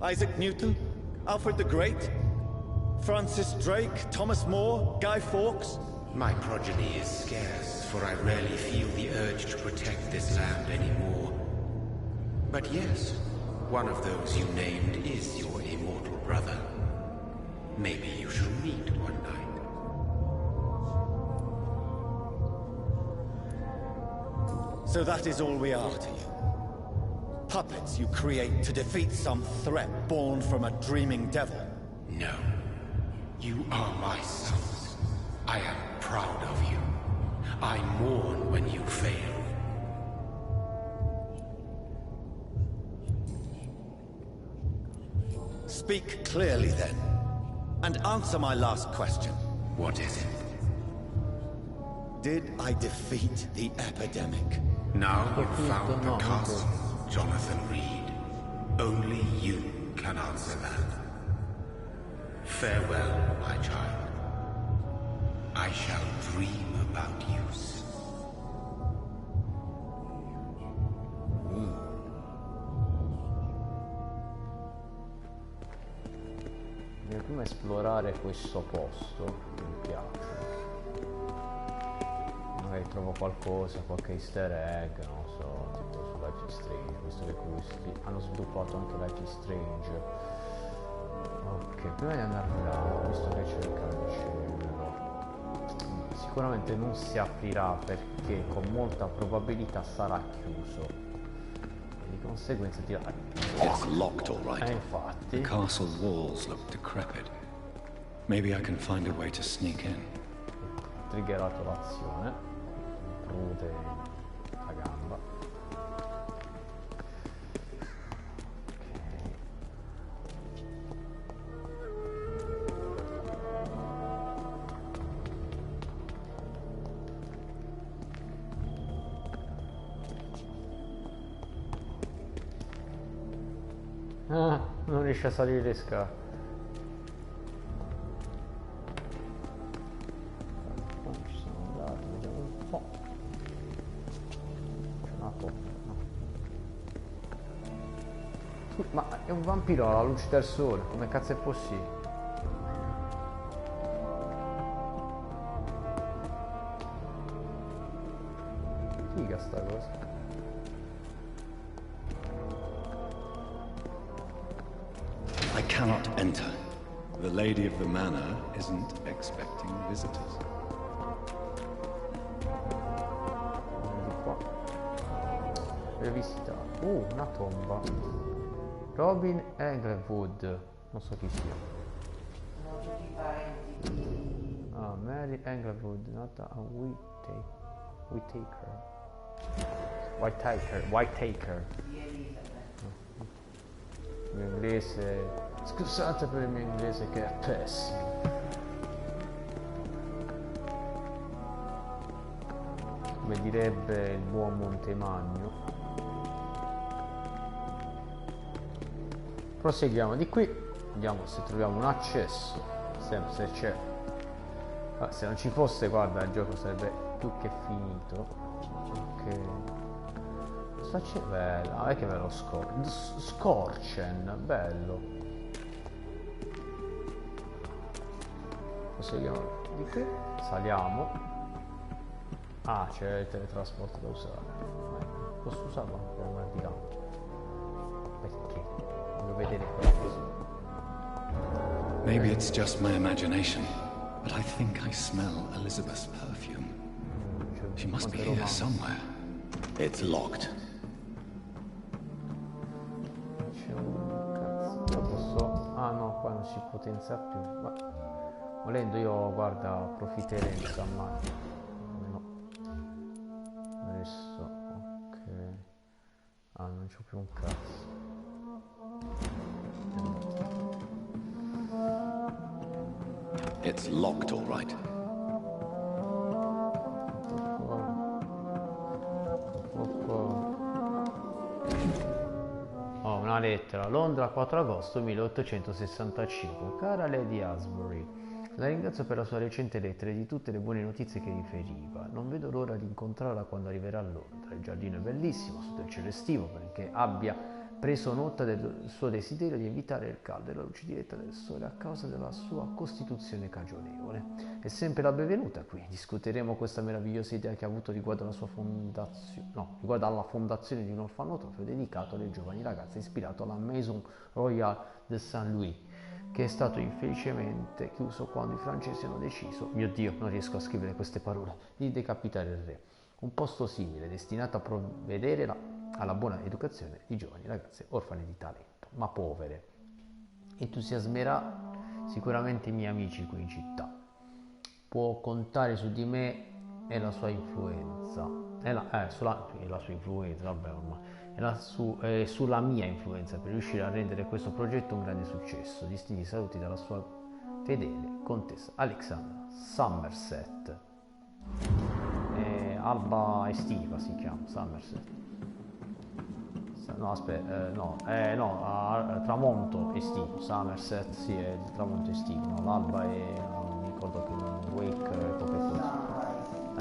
Isaac Newton? Alfred the Great? Francis Drake? Thomas More? Guy Fawkes? My progeny is scarce, for I rarely feel the urge to protect this land anymore. But yes, one of those you named is your immortal brother. Maybe you shall meet one night. So that is all we are to you? Puppets you create to defeat some threat born from a dreaming devil? No. You are my sons. I am proud of you. I mourn when you fail. Speak clearly then, and answer my last question. What is it? Did I defeat the epidemic? Now you've found the castle, Jonathan Reed. Only you can answer that. Farewell, my child. I shall dream about you soon. Devo prima esplorare questo posto, mi piace. Magari trovo qualcosa, qualche easter egg, non so, tipo su Life is Strange, visto che questi hanno sviluppato anche Life is Strange. Ok, prima di andare là, visto che c'è il cancello, sicuramente non si aprirà perché con molta probabilità sarà chiuso. E di conseguenza dirà... It's locked, all right. Infatti. The castle walls look decrepit. Maybe I can find a way to sneak in. Triggerato l'azione. Prude la gamba. Ah, non riesce a salire le scale. Ci sono andato, vediamo un po'. C'è una porta, no. Ma è un vampiro alla luce del sole, come cazzo è possibile? Figa sta cosa. I cannot enter. The lady of the manor isn't expecting visitors. Di qua. Rivisita. Una tomba. Robin Englewood. Non so chi sia. Sono tutti parenti di... Ah, Mary Englewood, nata a Whitaker. di Elizabeth. Il mio inglese... Scusate per il mio inglese che è pessimo. Come direbbe il buon Montemagno. Proseguiamo di qui. Vediamo se troviamo un accesso. Sempre se c'è. Ah, se non ci fosse, guarda, il gioco sarebbe più che finito. Ok. Cosa c'è? Bella, è che bello Scorchen, bello. Proseguiamo di qui. Saliamo. Ah, c'è il teletrasporto da usare. Posso usarlo anche per andare di là? Perché? Voglio vedere qualcosa. Maybe it's just my imagination, but I think I smell Elizabeth's perfume. She must be here somewhere. It's locked. C'è un cazzo. Io posso... Ah no, qua non si potenzia più. Ma... volendo io, guarda, approfitterei di questa macchina. No. Adesso, ok. Ah, non c'ho più un cazzo. It's locked, all right. Oh, una lettera. Londra, 4 agosto 1865. Cara Lady Asbury, la ringrazio per la sua recente lettera e di tutte le buone notizie che riferiva. Non vedo l'ora di incontrarla quando arriverà a Londra. Il giardino è bellissimo sotto il cielo estivo, perché abbia preso nota del suo desiderio di evitare il caldo e la luce diretta del sole a causa della sua costituzione cagionevole. È sempre la benvenuta qui. Discuteremo questa meravigliosa idea che ha avuto riguardo alla sua fondazione, riguardo alla fondazione di un orfanotrofio dedicato alle giovani ragazze ispirato alla Maison Royale de Saint-Louis, che è stato infelicemente chiuso quando i francesi hanno deciso, mio Dio, non riesco a scrivere queste parole, di decapitare il re. Un posto simile, destinato a provvedere alla buona educazione di giovani ragazze orfane di talento, ma povere. Entusiasmerà sicuramente i miei amici qui in città. Può contare su di me e la sua influenza. La sua influenza, vabbè ormai. Sulla mia influenza per riuscire a rendere questo progetto un grande successo. Distinti saluti dalla sua fedele contessa Alexandra Somerset. Alba estiva si chiama, Somerset. No, aspetta, tramonto estivo. Somerset, sì, è il tramonto estivo. No, l'alba è, non mi ricordo più, Wake, proprio così.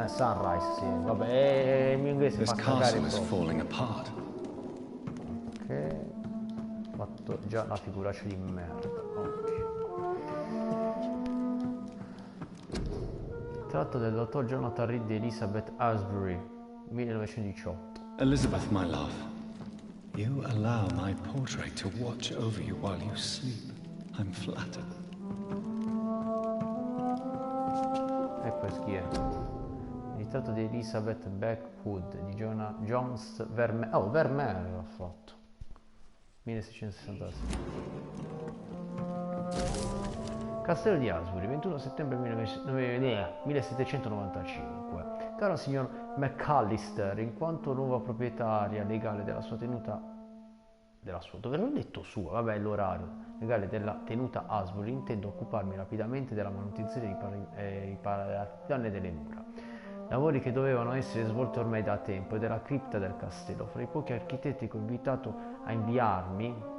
Sunrise, sì, vabbè, il mio inglese This fa cagare castle is proprio. falling apart. Ok, ho fatto già la figuraccia di merda. Tratto del dottor Jonathan Reed di Elizabeth Asbury, 1918. Elizabeth, my love, you allow my portrait to watch over you while you sleep. I'm flattered. E questo chi è? Il ritratto di Elizabeth Blackwood di Jones Vermeer. Oh, Vermeer l'ha fatto. 1666. Castello di Asbury, 21 settembre 1795. Caro signor McAllister, in quanto nuova proprietaria legale della sua tenuta... dove l'ho detto sua? Vabbè, l'orario legale della tenuta Asbury, intendo occuparmi rapidamente della manutenzione di paraplanne delle mura. Lavori che dovevano essere svolti ormai da tempo e della cripta del castello. Fra i pochi architetti che ho invitato a inviarmi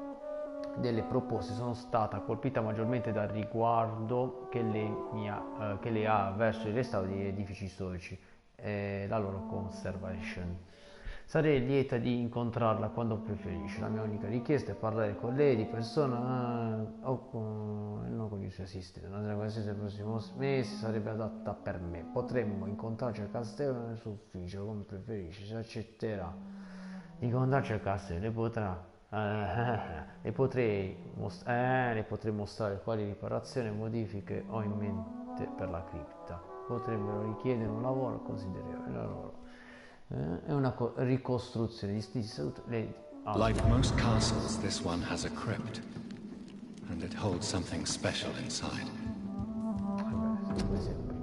delle proposte, sono stata colpita maggiormente dal riguardo che lei ha verso il restauro di edifici storici e la loro conservation. Sarei lieta di incontrarla quando preferisce. La mia unica richiesta è parlare con lei di persona o con il suo assistente. Una conversazione del prossimo mese sarebbe adatta per me. Potremmo incontrarci al castello nel suo ufficio, come preferisce. Se accetterà di incontrarci al castello, potrà Le potrei mostrare quali riparazioni e modifiche ho in mente per la cripta. Potrebbero richiedere un lavoro considerevole. È una ricostruzione di stili salute. Like most castles, this one has a crypt, and it holds something special inside. Sempre, sempre.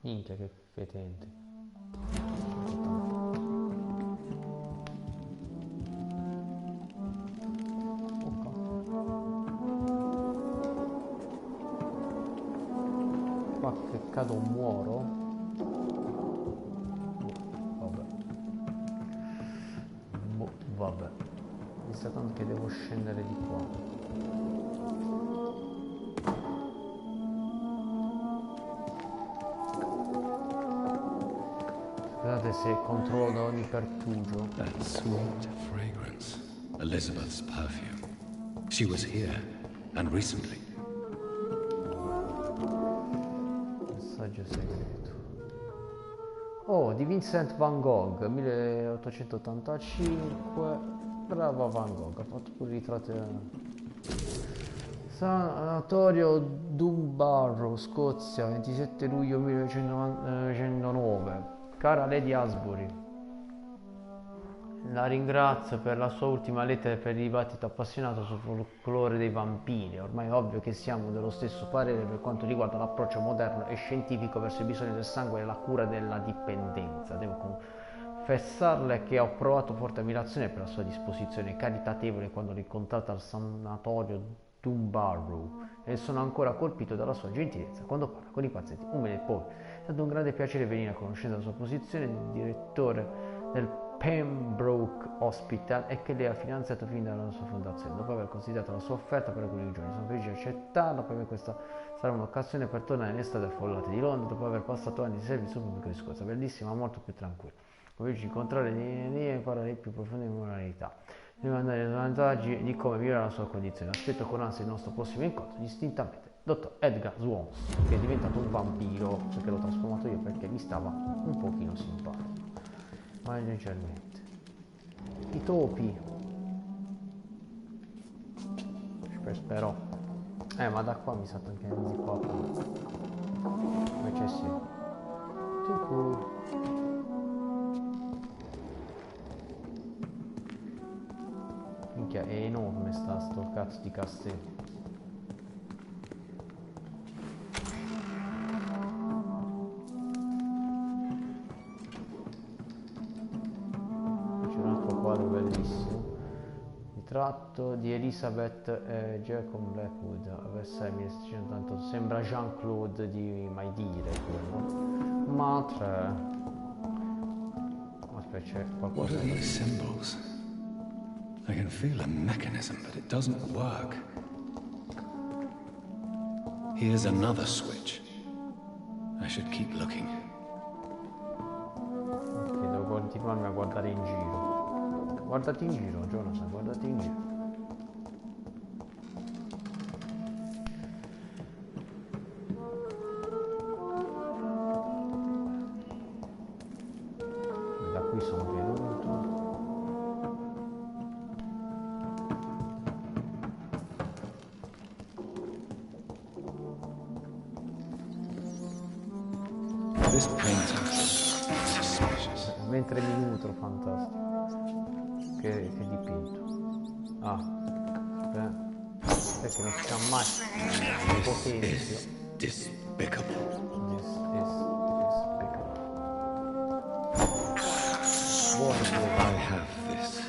Minchia che fetente. Qua che cado muoro. Vabbè. Vabbè. Mi sa tanto che devo scendere di qua. Scusate se controllo da ogni pertugio. That sweet fragrance. Elizabeth's perfume. She was here, and recently. Messaggio segreto. Oh, di Vincent Van Gogh, 1885. Brava Van Gogh, ha fatto pure ritratti. Sanatorio Dunbarrow, Scozia, 27 luglio 1909. Cara Lady Asbury, la ringrazio per la sua ultima lettera e per il dibattito appassionato sul folklore dei vampiri. Ormai è ovvio che siamo dello stesso parere per quanto riguarda l'approccio moderno e scientifico verso il bisogno del sangue e la cura della dipendenza. Devo confessarle che ho provato forte ammirazione per la sua disposizione caritatevole quando l'ho incontrata al sanatorio Dunbarrow e sono ancora colpito dalla sua gentilezza quando parla con i pazienti umili e poveri. È stato un grande piacere venire a conoscenza della sua posizione di direttore del Pembroke Hospital e che lei ha finanziato fin dalla sua fondazione. Dopo aver considerato la sua offerta per alcuni giorni, sono felice di accettarla. Per me questa sarà un'occasione per tornare nelle strade affollate di Londra dopo aver passato anni di servizio pubblico di Scozia. Bellissima, molto più tranquilla. Come di incontrare e imparare più profonde moralità. Devo andare ai vantaggi di come migliorare la sua condizione. Aspetto con ansia il nostro prossimo incontro, distintamente. Dottor Edgar Swans, che è diventato un vampiro, perché l'ho trasformato io perché mi stava un pochino simpatico. Ma leggermente. I topi. Spero. Ma da qua mi sa anche di qua. Invece sì. Tucu. Minchia, è enorme sto cazzo di castello. C'è un altro quadro bellissimo. Ritratto di Elizabeth e Jacob Blackwood, Versailles 1688. Sembra Jean-Claude di Mai Dire quello. Ma tre. Aspetta, c'è qualcosa. What are these symbols? I can feel a mechanism, but it doesn't work. Here's another switch. I should keep looking. Ok, devo continuarmi a guardare in giro. Guardati in giro, Jonathan, guardati in giro. Da qui sono venuto. This painting is suspicious. Mentre mi nutro, fantastico. Che dipinto. Ah, perché non si sa mai. Potenzio. Despicable. This is despicable. Buono I have this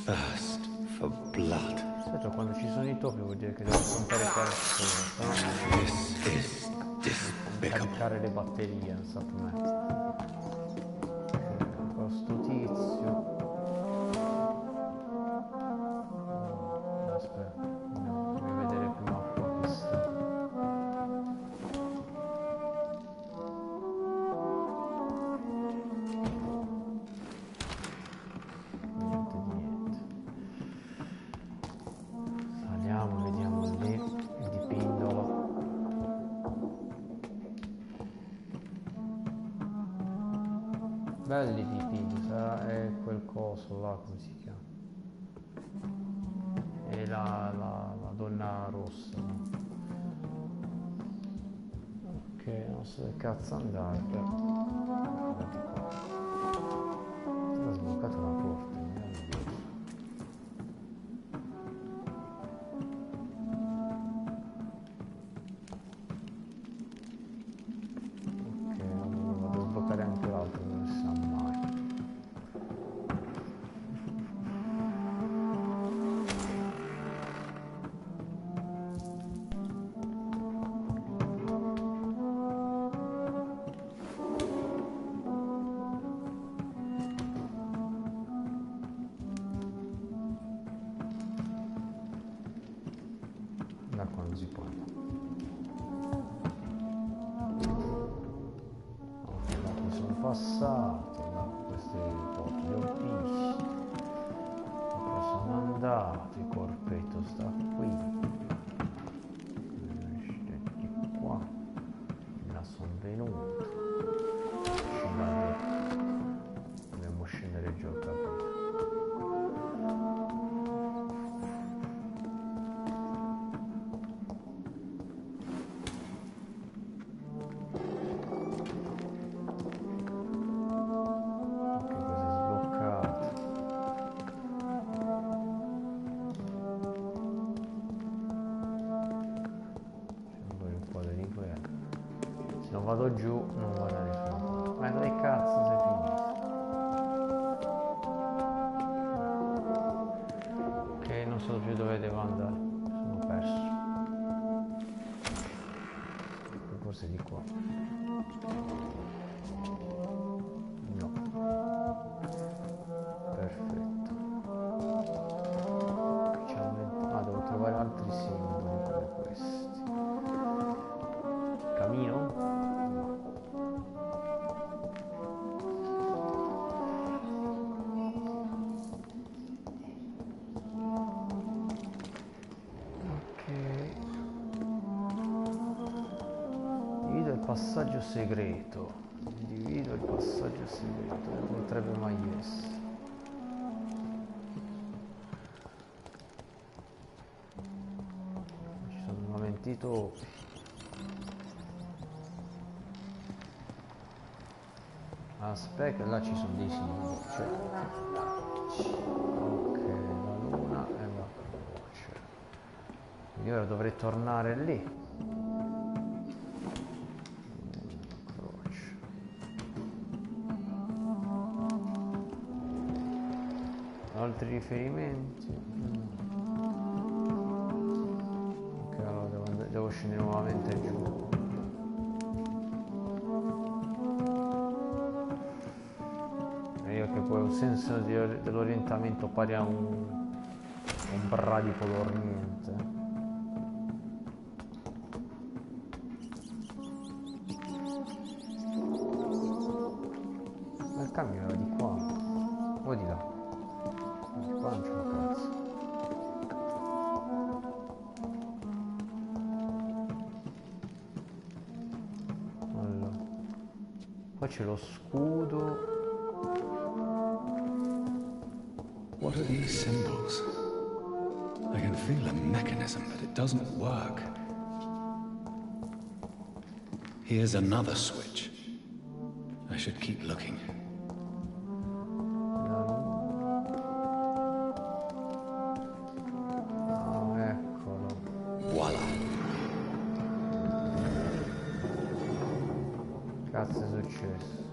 thirst for blood. aspetta, quando ci sono i topi vuol dire che devo contare qualcosa. This is despicable. Caricare le batterie, non so me. Questo tizio. Aspetta, no, devi vedere prima qua che sta. Niente di niente. Saliamo, vediamo lì il dipindolo. Belli dipinti, sarà è quel coso là, come si chiama? la donna rossa. Ok, non so che cazzo andare, però. Guardate qua. Ho sbloccato la porta, ok, vado a sbloccare anche l'altro, non si sa mai. Da qua non si può. Ok, da qui sono passato, da questi porti li ho visti. Qua sono andato, il corpetto sta qui. Di qua. Da sono venuto. Dobbiamo scendere giù, ho capito. Se non vado giù non vado da nessuno. Ma dove cazzo sei finito? Ok, non so più dove devo andare. Sono perso. Forse di qua. No. Perfetto. Ah, devo trovare altri simboli come questi. Cammino? Passaggio segreto. Individuo il passaggio segreto. Non potrebbe mai essere. Ci sono nuovamente topi. Aspetta, là ci sono dei simboli. Cioè, ok, la luna e la croce. Quindi ora dovrei tornare lì. Altri riferimenti. Ok, allora devo scendere nuovamente giù. E io che poi ho un senso dell'orientamento pari a un bradipo dormiente. Ma il cambio era di qua o di là? Qua non c'è un cazzo. Allora. Poi c'è lo scudo. What are these symbols? I can feel a mechanism, but it doesn't work. Here's another switch. I should keep looking. Cazzo è successo?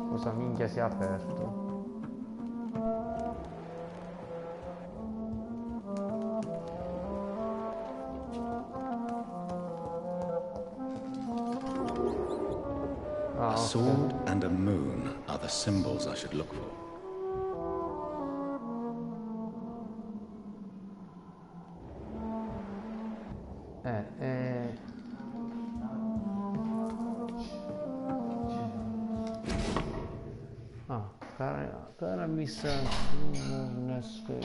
Cosa minchia si è aperto? A sword and a moon are the symbols I should look for. Cara missa 107.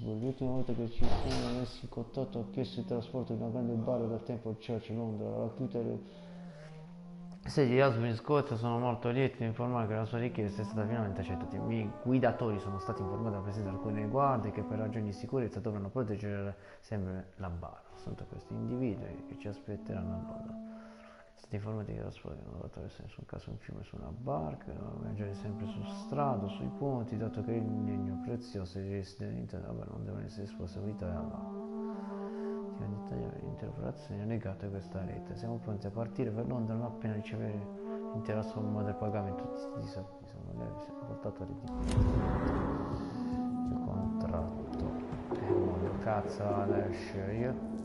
L'ultima volta che ci siamo messi in contatto ho chiesto il trasporto di una grande barra dal Temple Church Londra. La chiudere. Se gli Aswin Scott sono molto lieti di informare che la sua richiesta è stata finalmente accettata. I miei guidatori sono stati informati della presenza di alcune guardie che per ragioni di sicurezza dovranno proteggere sempre la barra. Sono questi individui che ci aspetteranno a Londra. Stati informati che la trasporto non dovrà attraversare nessun caso un fiume su una barca, devono viaggiare sempre su strada, sui ponti, dato che il legno prezioso e i resti all'interno non devono essere esposti a vita e all'acqua. L'intera operazione è legata a questa rete. Siamo pronti a partire per Londra non appena ricevere l'intera somma del pagamento. Tutti i soldi sono portatori di il contratto. E cazzo vado a uscire io.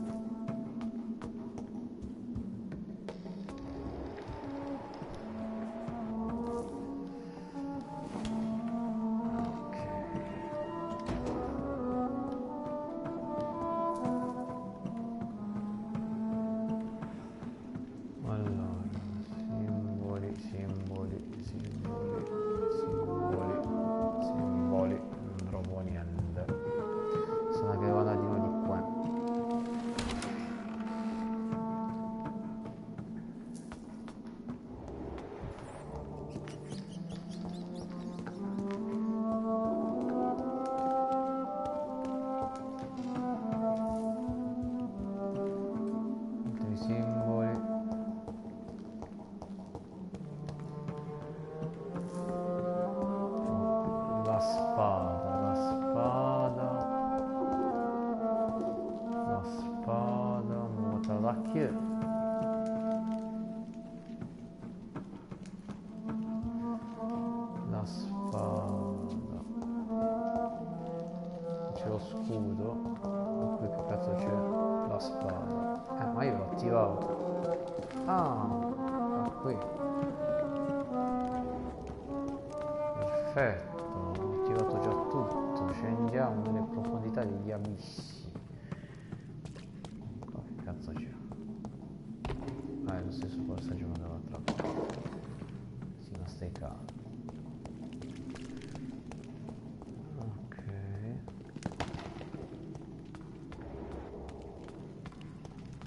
La spada, c'è lo scudo, qui che cazzo c'è? La spada, ma io l'ho attivato. Qui perfetto, ho attivato già tutto. Scendiamo nelle profondità degli abissi. Che cazzo c'è? È lo stesso passaggio ma dall'altra parte. Sì, ma stai calmo. Ok.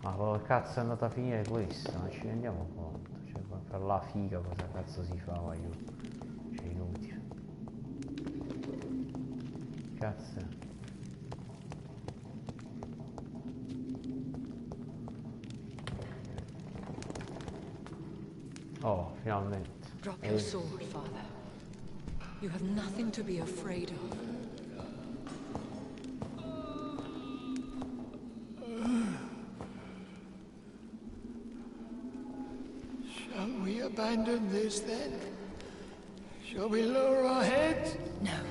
Ma come cazzo è andata a finire questo? Non ci rendiamo conto. Cioè, per la figa cosa cazzo si fa, ma io. Cioè, inutile. Cazzo. Oh, finalmente. Drop your sword, father. You have nothing to be afraid of. Shall we abandon this then? Shall we lower our heads? No.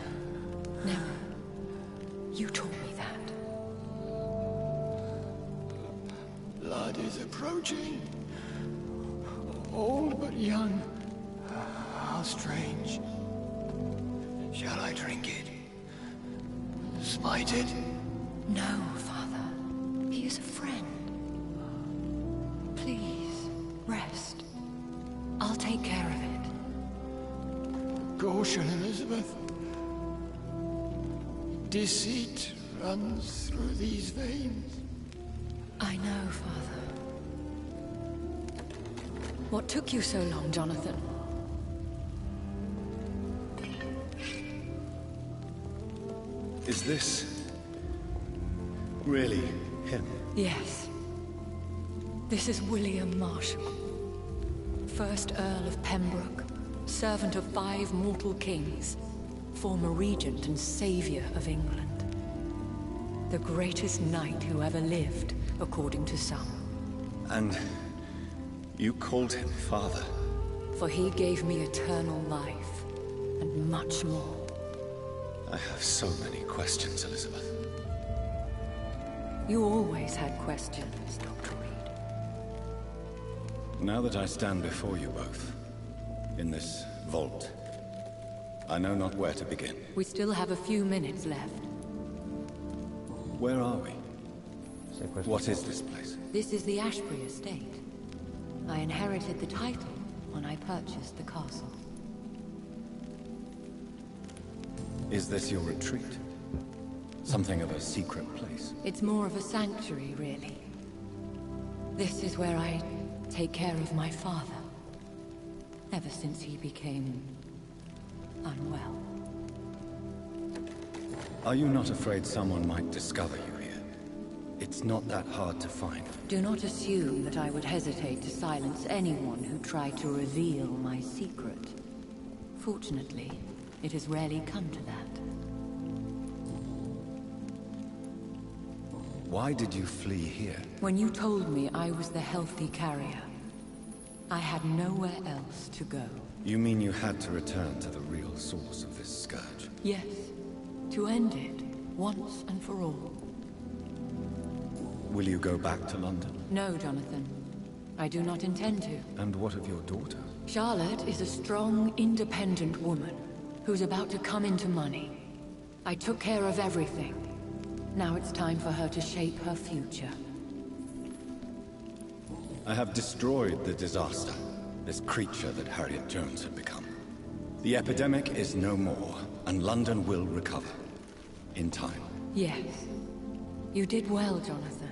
Never. You taught me that. Blood is approaching. Old but young. How strange. Shall I drink it? Smite it? No, father. He is a friend. Please, rest. I'll take care of it. Caution, Elizabeth. Deceit runs through these veins. I know, father. What took you so long, Jonathan? Is this really him? Yes. This is William Marshall, 1st Earl of Pembroke, servant of 5 mortal kings, former regent and savior of England. The greatest knight who ever lived, according to some. And you called him father? For he gave me eternal life, and much more. I have so many questions, Elizabeth. You always had questions, Dr. Reed. Now that I stand before you both, in this vault, I know not where to begin. We still have a few minutes left. Where are we? What is this place? This is the Ashbury estate. I inherited the title when I purchased the castle. Is this your retreat? Something of a secret place? It's more of a sanctuary, really. This is where I take care of my father. Ever since he became unwell. Are you not afraid someone might discover you here? It's not that hard to find. Do not assume that I would hesitate to silence anyone who tried to reveal my secret. Fortunately, it has rarely come to that. Why did you flee here? When you told me I was the healthy carrier, I had nowhere else to go. You mean you had to return to the real source of this scourge? Yes, to end it, once and for all. Will you go back to London? No, Jonathan. I do not intend to. And what of your daughter? Charlotte is a strong, independent woman who's about to come into money. I took care of everything. Now it's time for her to shape her future. I have destroyed the disaster, this creature that Harriet Jones had become. The epidemic is no more, and London will recover. In time. Yes. You did well, Jonathan.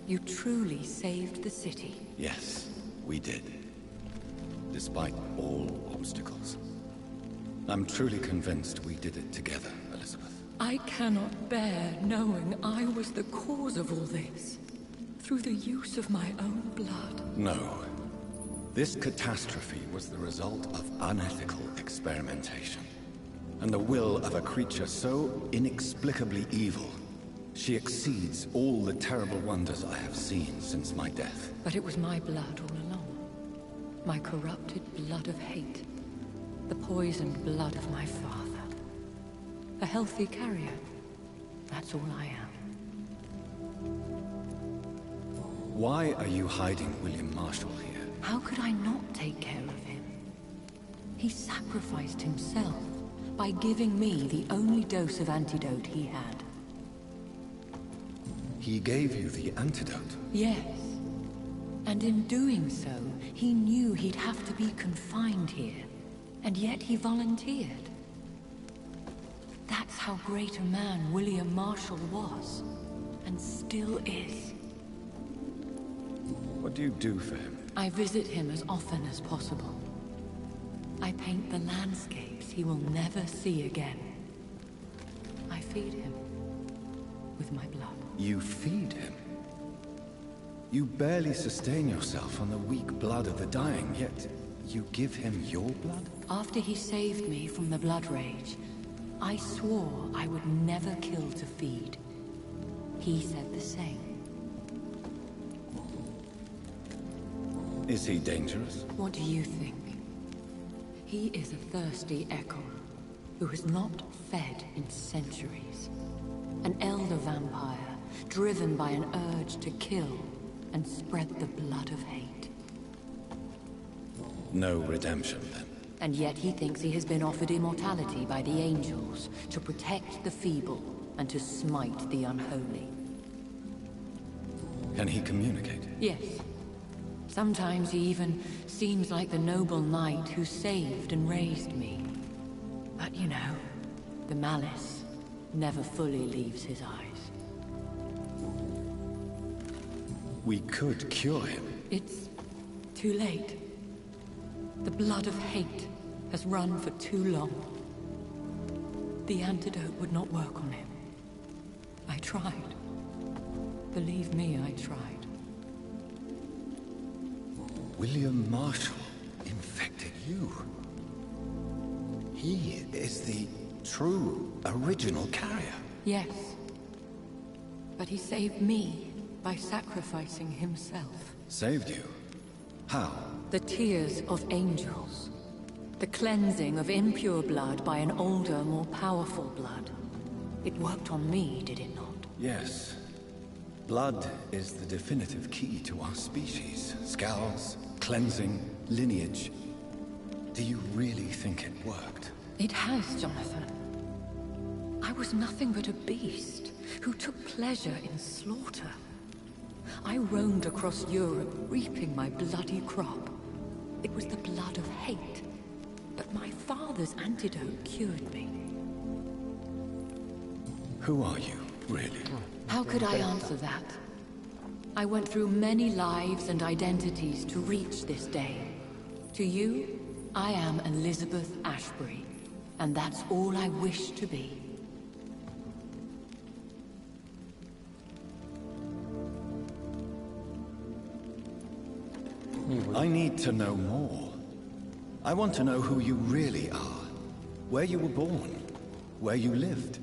You truly saved the city. Yes, we did. Despite all obstacles. I'm truly convinced we did it together, Elizabeth. I cannot bear knowing I was the cause of all this. Through the use of my own blood. No. This catastrophe was the result of unethical experimentation. And the will of a creature so inexplicably evil. She exceeds all the terrible wonders I have seen since my death. But it was my blood all along. My corrupted blood of hate. The poisoned blood of my father. A healthy carrier. That's all I am. Why are you hiding William Marshall here? How could I not take care of him? He sacrificed himself by giving me the only dose of antidote he had. He gave you the antidote? Yes. And in doing so, he knew he'd have to be confined here. And yet he volunteered. That's how great a man William Marshall was. And still is. What do you do for him? I visit him as often as possible. I paint the landscapes he will never see again. I feed him with my blood. You feed him? You barely sustain yourself on the weak blood of the dying, yet you give him your blood? After he saved me from the blood rage, I swore I would never kill to feed. He said the same. Is he dangerous? What do you think? He is a thirsty echo who has not fed in centuries. An elder vampire, driven by an urge to kill and spread the blood of hate. No redemption, then? And yet he thinks he has been offered immortality by the angels to protect the feeble and to smite the unholy. Can he communicate? Yes. Sometimes he even seems like the noble knight who saved and raised me. But you know, the malice never fully leaves his eyes. We could cure him. It's too late. The blood of hate has run for too long. The antidote would not work on him. I tried. Believe me, I tried. William Marshall infected you. He is the true, original carrier. Yes. But he saved me by sacrificing himself. Saved you? How? The tears of angels. The cleansing of impure blood by an older, more powerful blood. It worked on me, did it not? Yes. Blood is the definitive key to our species. Scowls, cleansing, lineage. Do you really think it worked? It has, Jonathan. I was nothing but a beast who took pleasure in slaughter. I roamed across Europe, reaping my bloody crop. It was the blood of hate. But my father's antidote cured me. Who are you, really? How could I answer that? I went through many lives and identities to reach this day. To you, I am Elizabeth Ashbury, and that's all I wish to be. I need to know more. I want to know who you really are. Where you were born. Where you lived.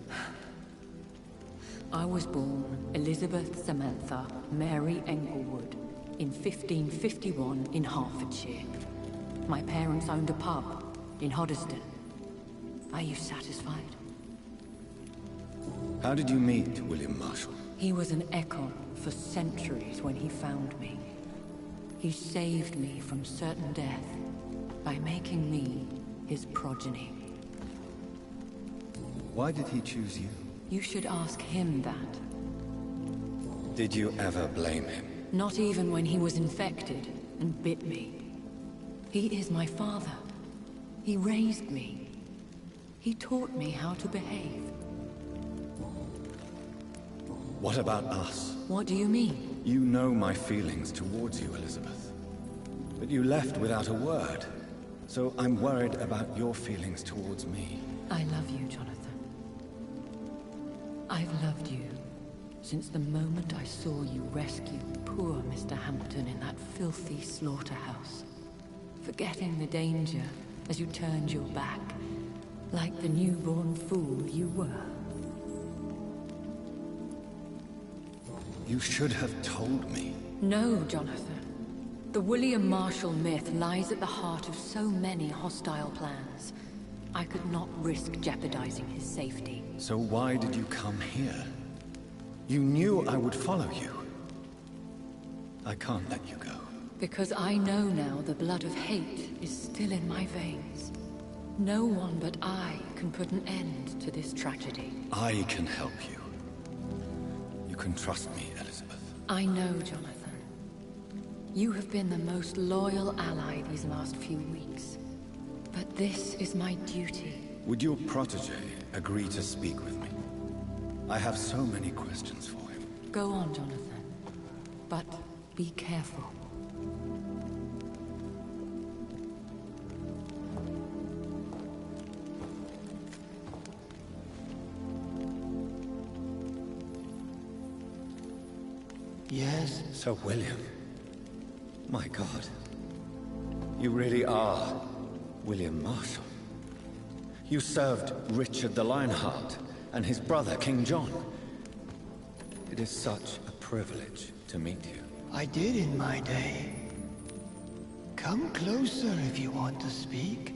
I was born Elizabeth Samantha Mary Englewood in 1551 in Hertfordshire. My parents owned a pub in Hoddesdon. Are you satisfied? How did you meet William Marshall? He was an echo for centuries when he found me. He saved me from certain death by making me his progeny. Why did he choose you? You should ask him that. Did you ever blame him? Not even when he was infected and bit me. He is my father. He raised me. He taught me how to behave. What about us? What do you mean? You know my feelings towards you, Elizabeth. But you left without a word. So I'm worried about your feelings towards me. I love you, Jonathan. I've loved you since the moment I saw you rescue poor Mr. Hampton in that filthy slaughterhouse. Forgetting the danger as you turned your back, like the newborn fool you were. You should have told me. No, Jonathan. The William Marshall myth lies at the heart of so many hostile plans. I could not risk jeopardizing his safety. So why did you come here? You knew I would follow you. I can't let you go. Because I know now the blood of hate is still in my veins. No one but I can put an end to this tragedy. I can help you. You can trust me, Elizabeth. I know, Jonathan. You have been the most loyal ally these last few weeks. But this is my duty. Would your protege agree to speak with me? I have so many questions for him. Go on, Jonathan. But be careful. Yes? Sir William. My God. You really are William Marshall. You served Richard the Lionheart and his brother, King John. It is such a privilege to meet you. I did in my day. Come closer if you want to speak.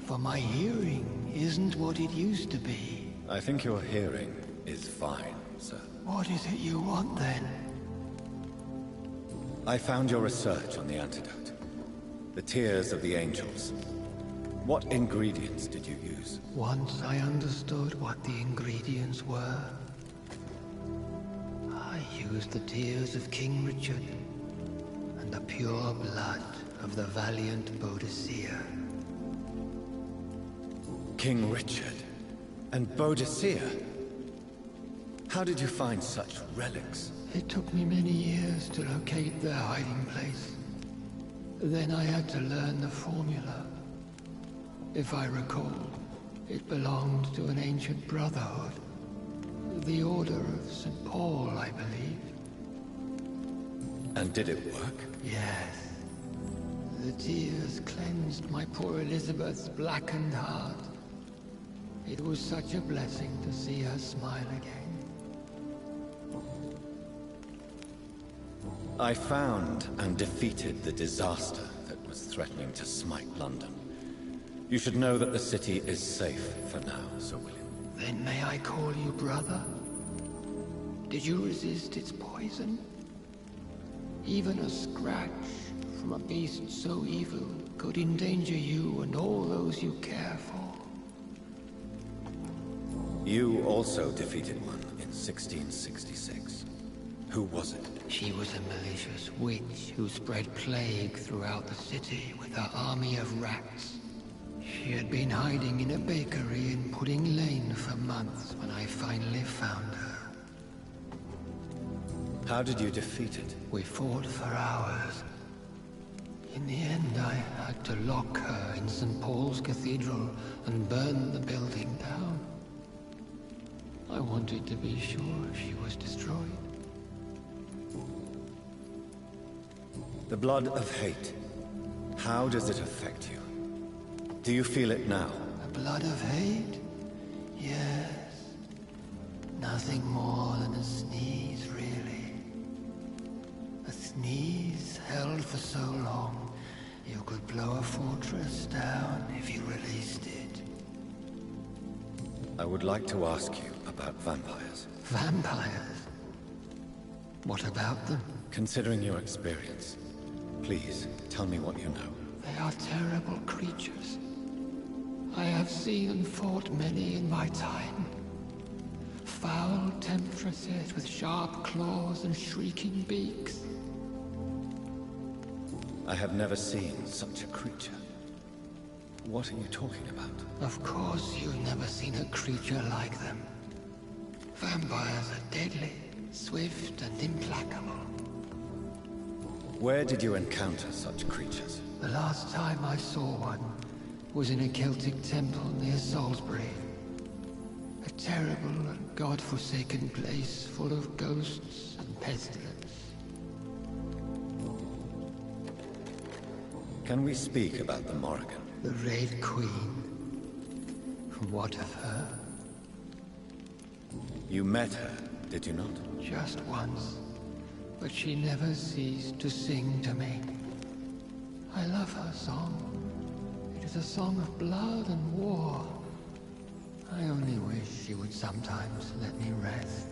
For my hearing isn't what it used to be. I think your hearing is fine, sir. What is it you want then? I found your research on the antidote. The tears of the angels. What ingredients did you use? Once I understood what the ingredients were, I used the tears of King Richard and the pure blood of the valiant Boadicea. King Richard and Boadicea? How did you find such relics? It took me many years to locate their hiding place. Then I had to learn the formula. If I recall, it belonged to an ancient brotherhood. The Order of St. Paul, I believe. And did it work? Yes. The tears cleansed my poor Elizabeth's blackened heart. It was such a blessing to see her smile again. I found and defeated the disaster that was threatening to smite London. You should know that the city is safe for now, Sir William. Then may I call you brother? Did you resist its poison? Even a scratch from a beast so evil could endanger you and all those you care for. You also defeated one in 1666. Who was it? She was a malicious witch who spread plague throughout the city with her army of rats. She had been hiding in a bakery in Pudding Lane for months when I finally found her. How did you defeat it? We fought for hours. In the end, I had to lock her in St. Paul's Cathedral and burn the building down. I wanted to be sure she was destroyed. The blood of hate. How does it affect you? Do you feel it now? The blood of hate? Yes. Nothing more than a sneeze, really. A sneeze held for so long, you could blow a fortress down if you released it. I would like to ask you about vampires. Vampires? What about them? Considering your experience, please tell me what you know. They are terrible creatures. I have seen and fought many in my time. Foul temptresses with sharp claws and shrieking beaks. I have never seen such a creature. What are you talking about? Of course you've never seen a creature like them. Vampires are deadly, swift and implacable. Where did you encounter such creatures? The last time I saw one was in a Celtic temple near Salisbury. A terrible and god-forsaken place full of ghosts and pestilence. Can we speak about the Morrigan? The Red Queen. What of her? You met her, did you not? Just once. But she never ceased to sing to me. I love her song. It is a song of blood and war. I only wish she would sometimes let me rest.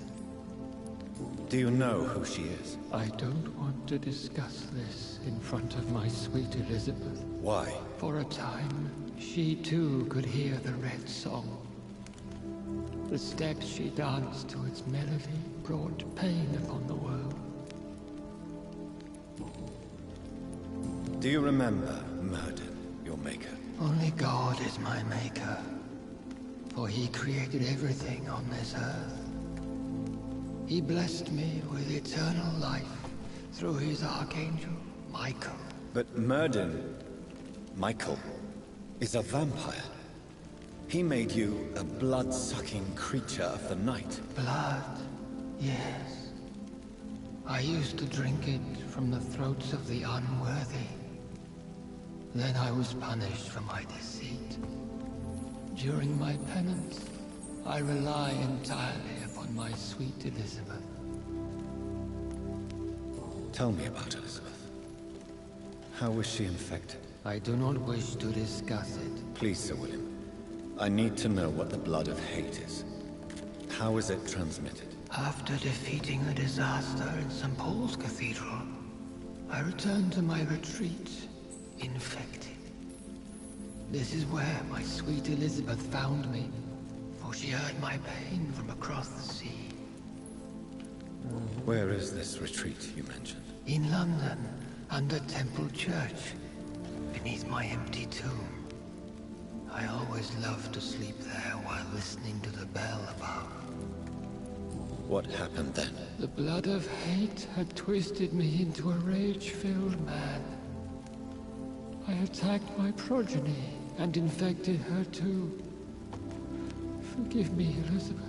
Do you know who she is? I don't want to discuss this in front of my sweet Elizabeth. Why? For a time, she too could hear the Red Song. The steps she danced to its melody brought pain upon the world. Do you remember Murden, your maker? Only God is my maker, for he created everything on this earth. He blessed me with eternal life through his archangel, Michael. But Murden, Michael, is a vampire. He made you a blood-sucking creature of the night. Blood, yes. I used to drink it from the throats of the unworthy. Then I was punished for my deceit. During my penance, I rely entirely upon my sweet Elizabeth. Tell me about Elizabeth. How was she infected? I do not wish to discuss it. Please, Sir William. I need to know what the blood of hate is. How is it transmitted? After defeating a disaster in St. Paul's Cathedral, I returned to my retreat, infected. This is where my sweet Elizabeth found me, for she heard my pain from across the sea. Where is this retreat you mentioned? In London, under Temple Church, beneath my empty tomb. I always loved to sleep there while listening to the bell above. What happened then? The blood of hate had twisted me into a rage-filled man. I attacked my progeny and infected her too. Forgive me, Elizabeth.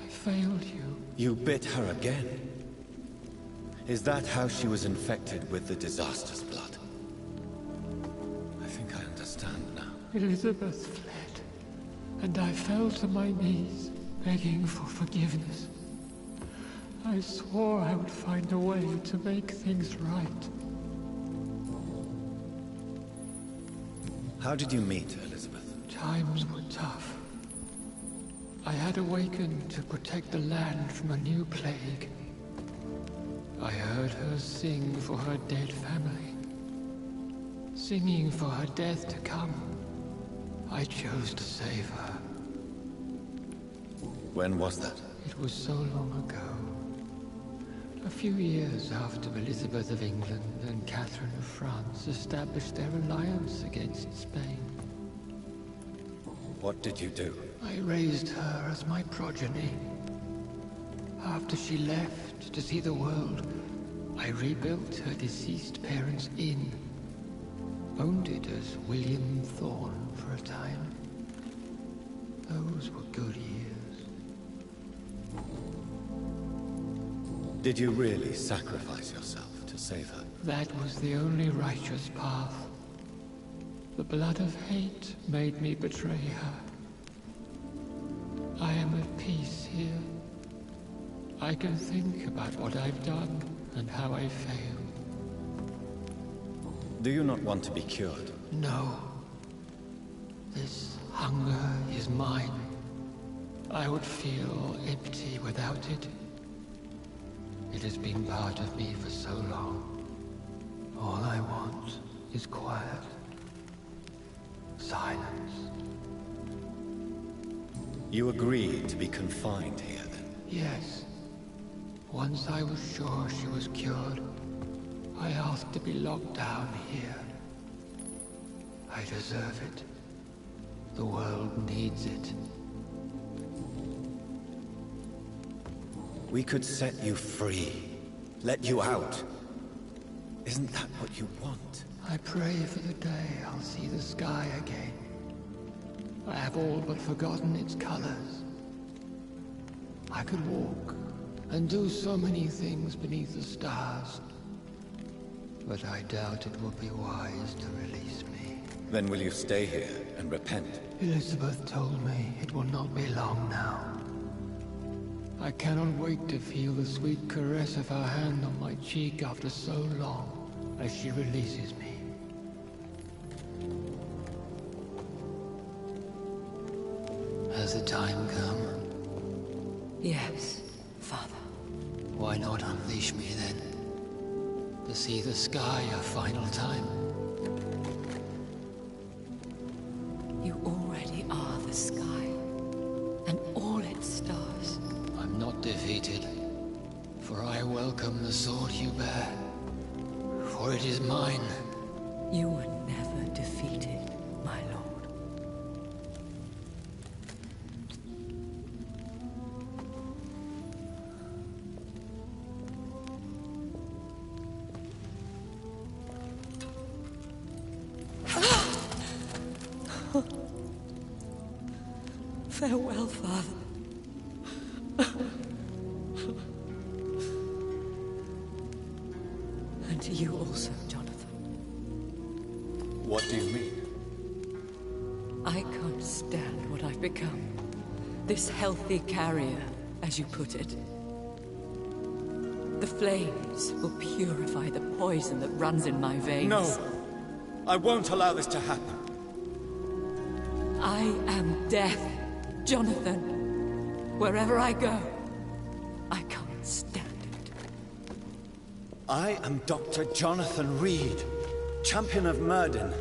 I failed you. You bit her again? Is that how she was infected with the disaster's blood? I think I understand now. Elizabeth fled, and I fell to my knees, begging for forgiveness. I swore I would find a way to make things right. How did you meet Elizabeth? Times were tough. I had awakened to protect the land from a new plague. I heard her sing for her dead family. Singing for her death to come. I chose to save her. When was that? It was so long ago. A few years after Elizabeth of England and Catherine of France established their alliance against Spain. What did you do? I raised her as my progeny. After she left to see the world, I rebuilt her deceased parents' inn. Owned it as William Thorne for a time. Those were good years. Did you really sacrifice yourself to save her? That was the only righteous path. The blood of hate made me betray her. I am at peace here. I can think about what I've done and how I failed. Do you not want to be cured? No. This hunger is mine. I would feel empty without it. It has been part of me for so long. All I want is quiet. Silence. You agreed to be confined here, then? Yes. Once I was sure she was cured, I asked to be locked down here. I deserve it. The world needs it. We could set you free. Let you out. Isn't that what you want? I pray for the day I'll see the sky again. I have all but forgotten its colors. I could walk and do so many things beneath the stars. But I doubt it will be wise to release me. Then will you stay here and repent? Elizabeth told me it will not be long now. I cannot wait to feel the sweet caress of her hand on my cheek after so long, as she releases me. Has the time come? Yes, Father. Why not unleash me then? To see the sky a final time? You already are the sky, and all its stars. I'm not defeated, for I welcome the sword you bear, for it is mine. You were never defeated, my lord. Farewell, Father. And to you also, Jonathan. What do you mean? I can't stand what I've become. This healthy carrier, as you put it. The flames will purify the poison that runs in my veins. No! I won't allow this to happen. I am death, Jonathan. Wherever I go, I can't stand it. I am Dr. Jonathan Reed, champion of Myrddin,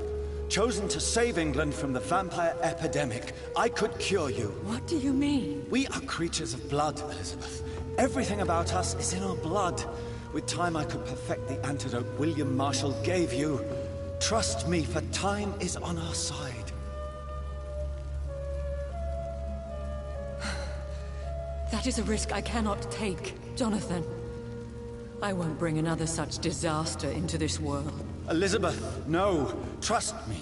chosen to save England from the vampire epidemic. I could cure you. What do you mean? We are creatures of blood, Elizabeth. Everything about us is in our blood. With time, I could perfect the antidote William Marshall gave you. Trust me, for time is on our side. That is a risk I cannot take, Jonathan. I won't bring another such disaster into this world. Elizabeth, no. Trust me.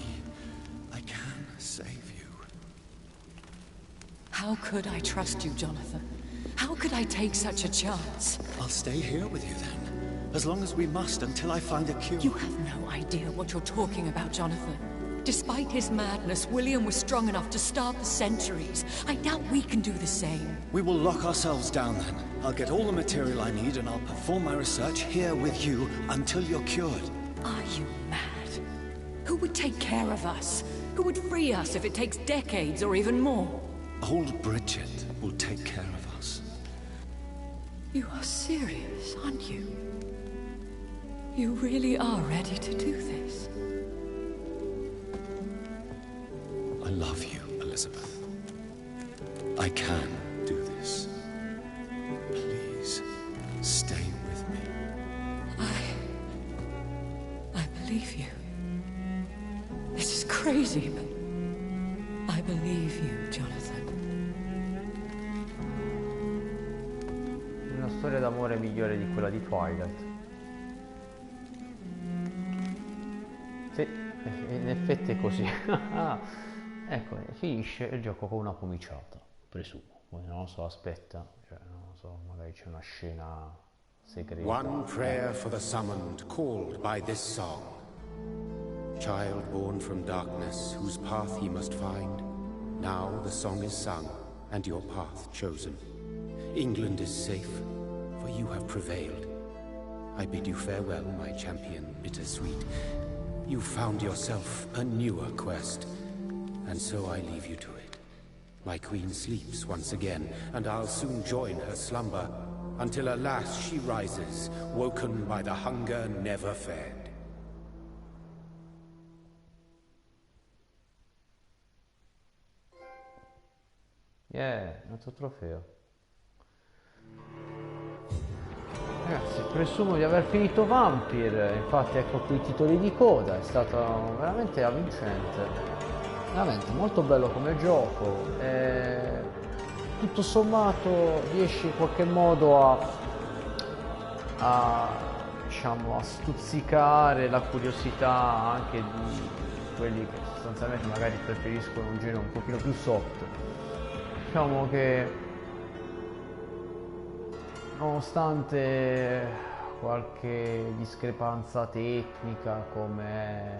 I can save you. How could I trust you, Jonathan? How could I take such a chance? I'll stay here with you then. As long as we must, until I find a cure. You have no idea what you're talking about, Jonathan. Despite his madness, William was strong enough to start the centuries. I doubt we can do the same. We will lock ourselves down then. I'll get all the material I need and I'll perform my research here with you until you're cured. Are you mad? Who would take care of us? Who would free us if it takes decades or even more? Old Bridget will take care of us. You are serious, aren't you? You really are ready to do this? I love you, Elizabeth. I can do this. Please, stay with me. I believe you. This is crazy, but I believe you. storia d'amore migliore di quella di Twilight. Sì, in effetti è così. Ecco, finisce il gioco con una pomiciata, presumo. Poi non lo so, aspetta, cioè, non lo so, magari c'è una scena segreta. One prayer for the summoned, called by this song. Child born from darkness, whose path ye must find. Now the song is sung, and your path chosen. England is safe, for you have prevailed. I bid you farewell, my champion, bittersweet. You found yourself a newer quest, and so I leave you to it. My queen sleeps once again, and I'll soon join her slumber, until at last she rises, woken by the hunger never fed. Yeah, un altro trofeo. Ragazzi, presumo di aver finito Vampyr, infatti ecco qui i titoli di coda, è stato veramente avvincente, veramente molto bello come gioco, e tutto sommato riesci in qualche modo diciamo, a stuzzicare la curiosità anche di quelli che sostanzialmente magari preferiscono un genere un pochino più soft. Diciamo che nonostante qualche discrepanza tecnica come,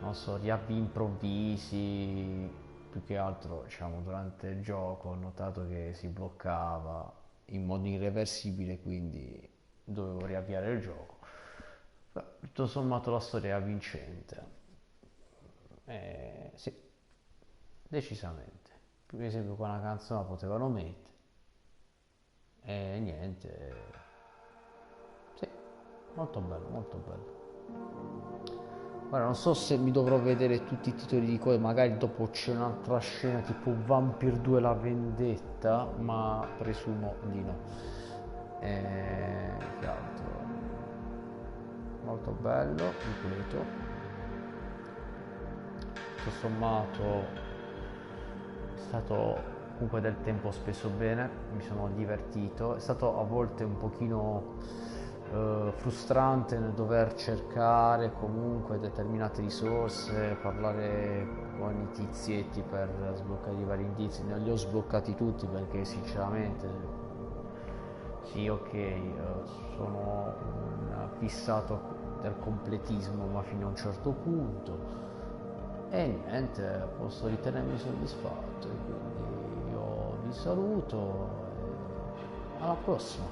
non so, riavvi improvvisi, più che altro diciamo durante il gioco ho notato che si bloccava in modo irreversibile, quindi dovevo riavviare il gioco. Beh, tutto sommato la storia è vincente, sì, decisamente. Per esempio qua una canzone la potevano mettere e niente, sì, molto bello, molto bello. Ora non so se mi dovrò vedere tutti i titoli di coda, magari dopo c'è un'altra scena tipo Vampyr 2 la vendetta, ma presumo di no. Che altro? Molto bello, ripeto, tutto sommato è stato comunque del tempo speso bene, mi sono divertito, è stato a volte un pochino frustrante nel dover cercare comunque determinate risorse, parlare con i tizietti per sbloccare i vari indizi. Non li ho sbloccati tutti perché sinceramente sì, ok, sono un fissato del completismo ma fino a un certo punto, e niente, posso ritenermi soddisfatto, quindi io vi saluto e alla prossima.